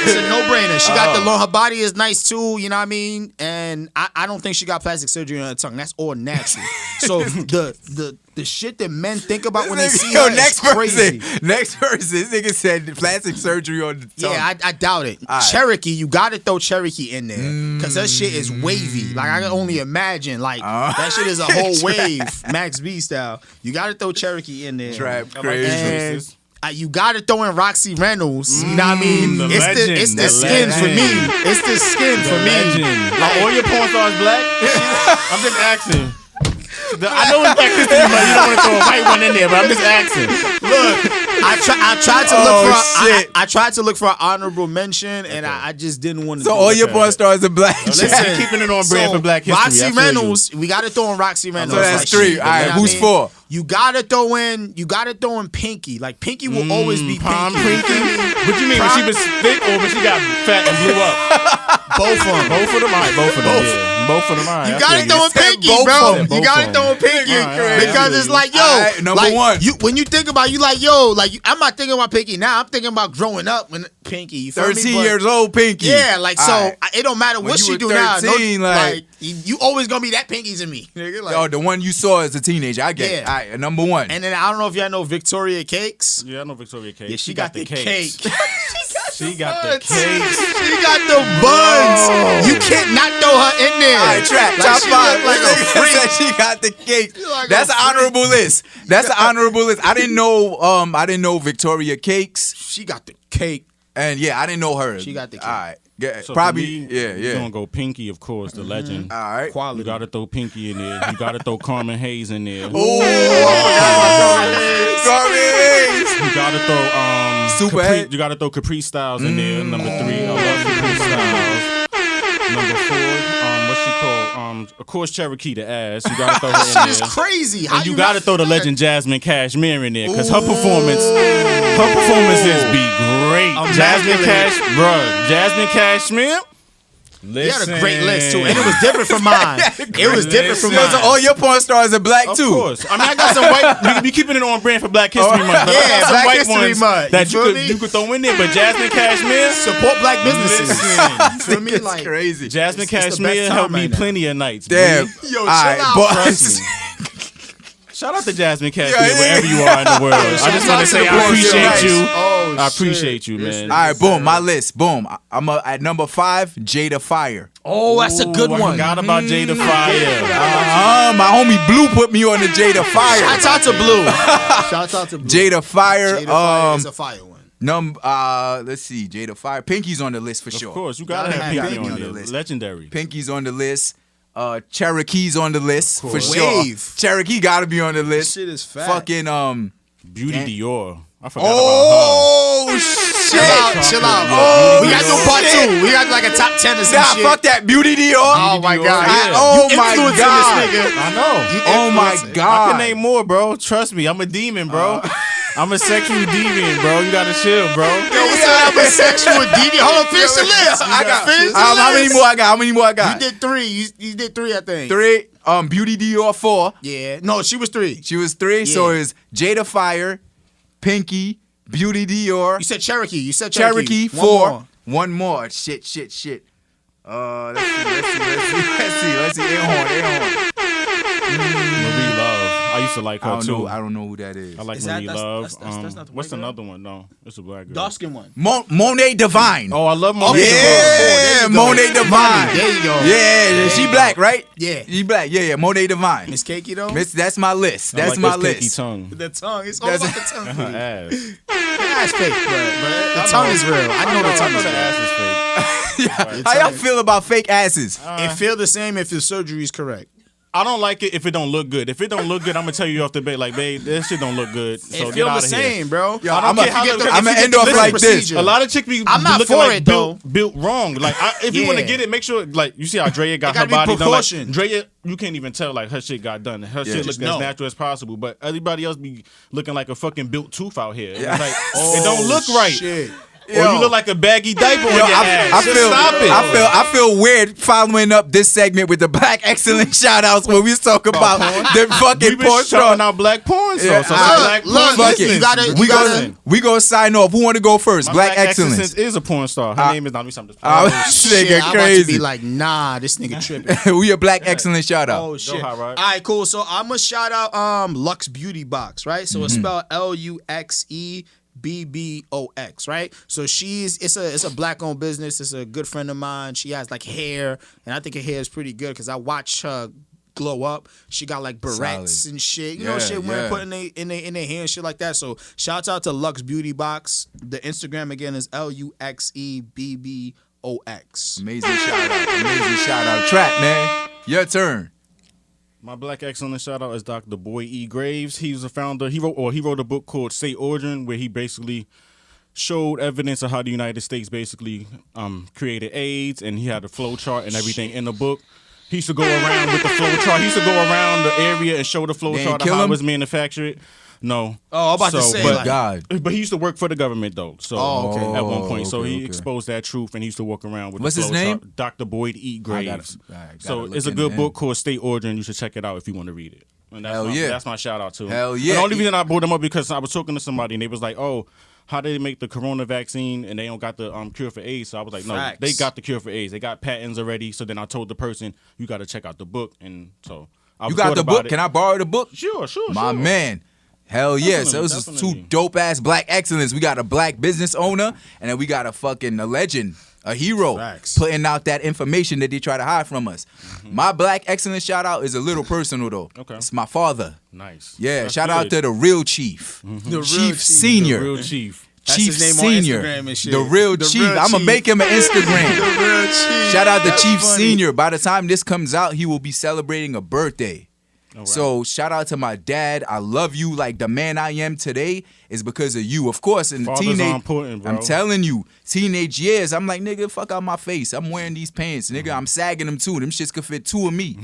it's a no-brainer. She got the long, her body is nice too, you know what I mean? And I don't think she got plastic surgery on her tongue. That's all natural. So the shit that men think about when they see her is crazy. Next person. This nigga said plastic surgery on the tongue. Yeah, I doubt it. All right. Cherokee, you gotta throw Cherokee in there because that shit is wavy. Like I can only imagine, like that shit is a whole wave, Max B style. You gotta throw Cherokee in there. Trap I like crazy. choices. And you gotta throw in Roxy Reynolds. You know what I mean? The It's legend, the the skin for me. legend. It's the skin for me. Legend. Like all your porn stars black. I'm just asking. I know it's Black History Month. You don't want to throw a white one in there, but I'm just asking. Look, I tried to look for shit. I tried to look for an honorable mention, and I just didn't want to. So all your porn stars are black. Listen, keeping it on brand for Black History. I Roxy feel you. Reynolds, we got to throw in Roxy Reynolds. So that's 3. All right, who's 4? You gotta throw in Pinky. Like Pinky will always be Palm Pinky. Pinky. What you mean? When she was thick or when she got fat and blew up? Both of them. Both of them. All right, both of them. Yeah. Both of them. All right. You I gotta feel throw in Pinky, both bro. of them. You gotta throw in Pinky All right, because it's like, yo, All right, number like, 1. When you think about, you like, yo, like I'm not thinking about Pinky now. I'm thinking about growing up when Pinky. You feel me? 13 But- years old, Pinky. Yeah, like so. All right. It don't matter When what you she were do now. 13, like- You always gonna be that Pinky to me, nigga. Like, Oh, the one you saw as a teenager. I get it. Yeah. All right, number 1. and then I don't know if y'all know Victoria Cakes. Yeah, I know Victoria Cake. Yeah, she got the cakes. cake. She got the cakes. She got the buns. You can't not throw her in there. All right, Trap. Like, Top she 5. look like a freak. Said she got the cake. like That's a an honorable list. That's an honorable list. I didn't know Victoria Cakes. She got the cake. And yeah, I didn't know her. She got the cake. All right. Yeah, So probably. for me, Yeah. We're gonna go Pinky, of course, the legend. All right. Quality. You gotta throw Pinky in there. You gotta throw Carmen Hayes in there. Oh, You gotta throw Superhead. You gotta throw Capri Styles in there. Number 3, I love Capri Styles. Number 4, what's she called? Of course, Cherokee the ass. You gotta throw her in She there. is crazy. How And you not gotta throw the fair? legend Jasmine Cashmere in there, cause her performances be great. Jasmine Cashmere. You had a great list too, and it was different from mine. It was different from So mine. all your porn stars are black Of too. course. I mean, I got some white. We be keeping it on brand for Black History Month. But I Yeah, got some Black white History ones Month. that You you feel could me? you could throw in there. But Jasmine Cashmere, Support black businesses. Listen. Feel me? It's Like, crazy. Jasmine It's the best Cashmere time helped me right now. plenty of nights. Damn. boy. Yo, All chill right, out. but- Trust me. Shout out to Jasmine Cashmere Yeah, yeah. wherever you are in the world. I just shout want out to to say the I boys. appreciate Nice. you. Oh, I shit. appreciate you, man. All right, boom. My list. Boom. I'm at number 5. Jada Fire. Oh, that's a good Ooh, I one. forgot about Jada Fire. My homie Blue put me on the Jada Fire. Shout out to Blue. Shout out to Blue. Jada Fire. Jada Fire is a fire one. Let's see. Jada Fire. Pinky's on the list for sure. Of course, you gotta Gotta have have Pinky Pinky on on the there. list. Legendary. Pinky's on the list. Cherokee's on the list for course. sure. Wave. Cherokee gotta be on the list. Shit is fat. Fucking Beauty Dior. I forgot Oh Chill shit! out, chill out. Oh, we got no part shit. 2. We got like a top 10 or some Nah, shit. fuck that. Beauty Dior. Oh my Dior, god. yeah. Oh You my influencing god. This nigga. about her. I know. You Oh my influencing. god. I can name more, bro. Trust me, I'm a demon, bro. I'm a sexual deviant, bro. You gotta chill, bro. Yo, what's up? I'm a sexual deviant. Hold on, finish the list. How many more I got? You did 3. You did 3, I think. 3. Beauty Dior 4. Yeah. No, she was 3. She was 3. Yeah. So it's Jada Fire, Pinky, Beauty Dior. You said Cherokee. Cherokee 4. One more. Shit. Let's see. Air horn. Marie Love. I used to like her too. I don't know who that is. I like Marie Love. That's not the what's another one? No, it's a black girl. Dark skin one. Monet Divine. Oh, I love Monet Divine. Yeah, Monet Divine. There you go. Yeah, she black, right? Yeah. She black. Yeah, Monet Divine. Miss Cakey though? That's my list. That's my list. Cakey tongue. The tongue. It's all about the tongue. Her ass. The ass fake, but the tongue is real. I know the tongue is real. The ass is fake. Yeah. How y'all feel about fake asses? It feel the same if the surgery is correct. I don't like it if it don't look good. If it don't look good, I'm gonna tell you off the bat, like, babe, that shit don't look good. So it get out the of here. same, bro. Yo, I'm gonna end off like this. A lot of chicks be I'm not looking for like it, though. built wrong. Like, if you want to get it, make sure, like, you see how Drea got her body done. Like, Drea, you can't even tell, like, her shit got done. Her shit look as natural as possible. But everybody else be looking like a fucking built tooth out here. Yeah. It's like, it don't look right. Shit. Or you look like a baggy diaper on your ass. Stop it. I feel weird following up this segment with the Black Excellence shout outs where we talk about the fucking porn star. Shouting out black porn stars. We gonna sign off. Who want to go first? Black Excellence is a porn star. Her name is not something. Nigga I'm crazy. about to be like, nah, this nigga tripping. We a Black Excellence shout out. Oh shit. All right, cool. So I'm gonna shout out Lux Beauty Box, right? So it's spelled LUXEBBOX, right? So it's a black owned business. It's a good friend of mine. She has like hair, and I think her hair is pretty good because I watched her glow up. She got like barrettes and shit. You know shit women put in their hair and shit like that. So shouts out to Lux Beauty Box. The Instagram again is LUXEBBOX. Amazing shout out. Trap, man. Your turn. My Black Excellence shout out is Dr. Boyd E. Graves. He was a founder. He wrote a book called State Origin, where he basically showed evidence of how the United States basically created AIDS, and he had a flow chart and everything in the book. He used to go around with the flow chart. He used to go around the area and show the flow chart of how it was manufactured. No. Oh, I'm about to say, but he used to work for the government though. So at one point, so he exposed that truth, and he used to walk around with What's the flow his name? chart. Dr. Boyd E. Graves. So it's a in good there. book called State Origin. You should check it out if you want to read it. And that's my shout out to him. Hell yeah. And the only reason I brought him up because I was talking to somebody and they was like, oh, how did they make the corona vaccine and they don't got the cure for AIDS? So I was like, no, they got the cure for AIDS. They got patents already. So then I told the person, you got to check out the book. And so you got the book? Can I borrow the book? Sure. My man. Hell yeah. So this is two dope ass Black Excellence. We got a black business owner and then we got a legend, a hero, putting out that information that they try to hide from us. My Black Excellence shout out is a little personal though. Okay. It's my father. Nice. Yeah, shout out to the real chief. The Chief Senior. The real chief. Chief his name Senior. on Instagram and shit. The real Chief. I'm going to make him an Instagram. The real chief. Shout out to That's Chief funny. Senior. By the time this comes out, he will be celebrating a birthday. Right. So shout out to my dad. I love you. Like the man I am today is because of you. Of course, in Fathers teenage, are important, bro. I'm telling you, teenage years, I'm like, nigga, fuck out my face. I'm wearing these pants, nigga. I'm sagging them too. Them shits could fit 2 of me,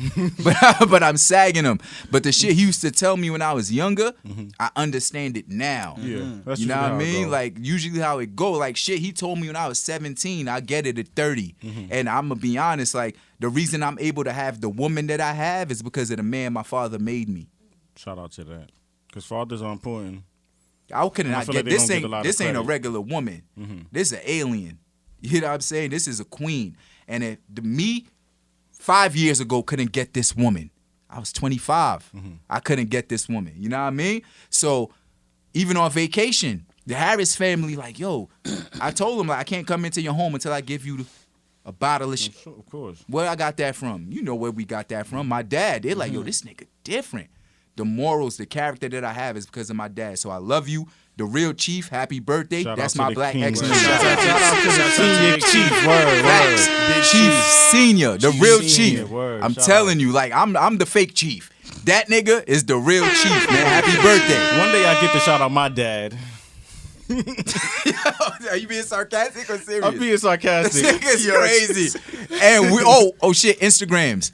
but I'm sagging them. But the shit he used to tell me when I was younger, I understand it now. Yeah, that's you know usually what I how it mean? go. Like usually how it go. Like shit he told me when I was 17, I get it at 30. And I'm gonna be honest, like the reason I'm able to have the woman that I have is because of the man my father made me. Shout out to that. Because fathers are important. How can I feel get like they this? don't get a lot of This ain't a credit. regular woman. This is an alien. You know what I'm saying? This is a queen. And if me 5 years ago couldn't get this woman, I was 25. I couldn't get this woman. You know what I mean? So even on vacation, the Harris family, like, yo, I told them like I can't come into your home until I give you a bottle of shit. Sure, of course. Where I got that from? You know where we got that from. My dad. They're like, yo, this nigga different. The morals, the character that I have is because of my dad. So I love you. The real Chief, happy birthday. Shout That's out to my the Black king. Excellence. Shout out to the Senior Chief. Word. Facts. Chief Senior, the Chief real Senior, Chief. word. I'm Shout telling out. you, like I'm the fake Chief. That nigga is the real Chief, man. Happy birthday. One day I get to shout out my dad. Are you being sarcastic or serious? I'm being sarcastic. This nigga's crazy. And we shit, Instagrams.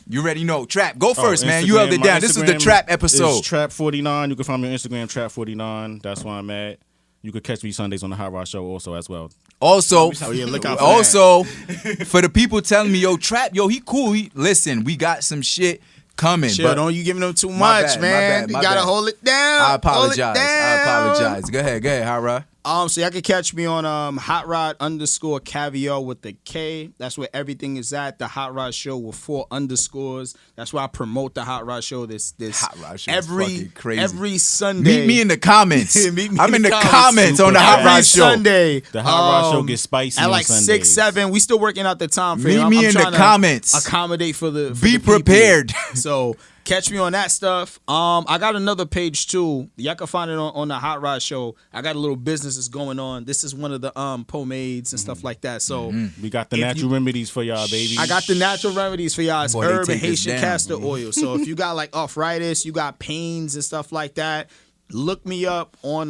You already know. Trap, go first, man. Instagram, You held it my down. This is the Instagram Trap episode. It's Trap49. You can find me on Instagram, Trap49. That's where I'm at. You can catch me Sundays on the Hot Rod Show also as well. Also, look out for also for the people telling me, yo, Trap, yo, he cool. Listen, we got some shit coming. Chill, but don't you giving them too much, man. You gotta hold it down. I apologize. Hold it down. Go ahead, Hot Rod. So y'all can catch me on HotRod_Caviar with the K. That's where everything is at. The Hot Rod Show with 4 underscores. That's where I promote the Hot Rod Show. This Hot Rod Show is fucking crazy. Every Sunday. Meet me in the comments. I'm in the comments on the Every Hot Rod Show. Sunday. The Hot Rod Show gets spicy at on like Sundays. 6, 7. We still working out the time frame. Meet me in the trying to comments. Accommodate for the Be prepared. So catch me on that stuff. I got another page too. Y'all can find it on the Hot Rod Show. I got a little business that's going on. This is one of the pomades and stuff like that. So we got the natural remedies for y'all, baby. I got the natural remedies for y'all. It's Boy, herb they and take us Haitian down. castor oil. So if you got like arthritis, you got pains and stuff like that, look me up on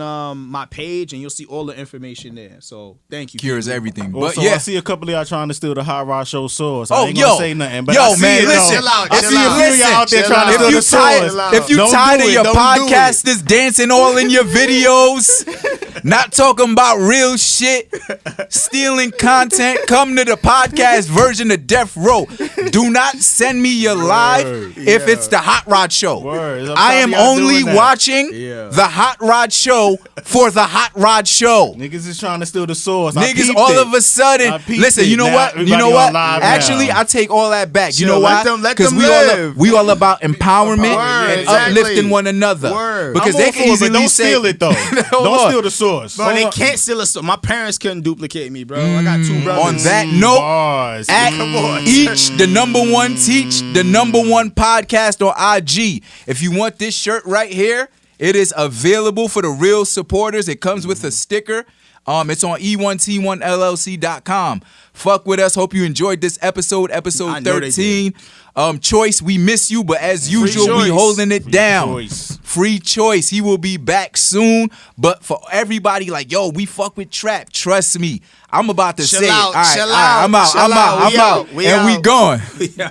my page and you'll see all the information there. So thank you. Cures everything. But Also, yeah. I see a couple of y'all trying to steal the Hot Rod Show source. Oh, I ain't gonna say nothing, but yo, I see man, it, listen. though. If I see a few of y'all out there trying to steal the source. If you Don't tired do of it. your Don't do it. podcasters dancing all in your videos, not talking about real shit, stealing content, come to the podcast version of Death Row. Do not send me your live if it's the Hot Rod Show. Word. I'm I am tired of y'all only doing that. watching the Hot Rod Show for the Hot Rod Show. Niggas is trying to steal the source. Niggas all of a sudden, listen, you know what? You know what? Actually, I take all that back. You know why? let Because them we live. we all about empowerment Word, and exactly. uplifting one another. Word. Because I'm they all can for it, but easily don't say, steal it though. Hold Don't on. steal the source. Bro, they can't steal a My parents couldn't duplicate me, bro. I got 2 brothers. On that note, Bars. at each the #1 teach, the #1 podcast on IG. If you want this shirt right here, it is available for the real supporters. It comes with a sticker. It's on E1T1LLC.com. Fuck with us. Hope you enjoyed this episode I know they 13. Choice, we miss you, but as usual, we choice. holding it down. choice. Free choice. He will be back soon. But for everybody like, yo, we fuck with Trap. Trust me. I'm about to Chill say out, it. All right, chill all right, out, I'm out. chill I'm out. out. I'm We out. out. We And we out. gone. Yeah.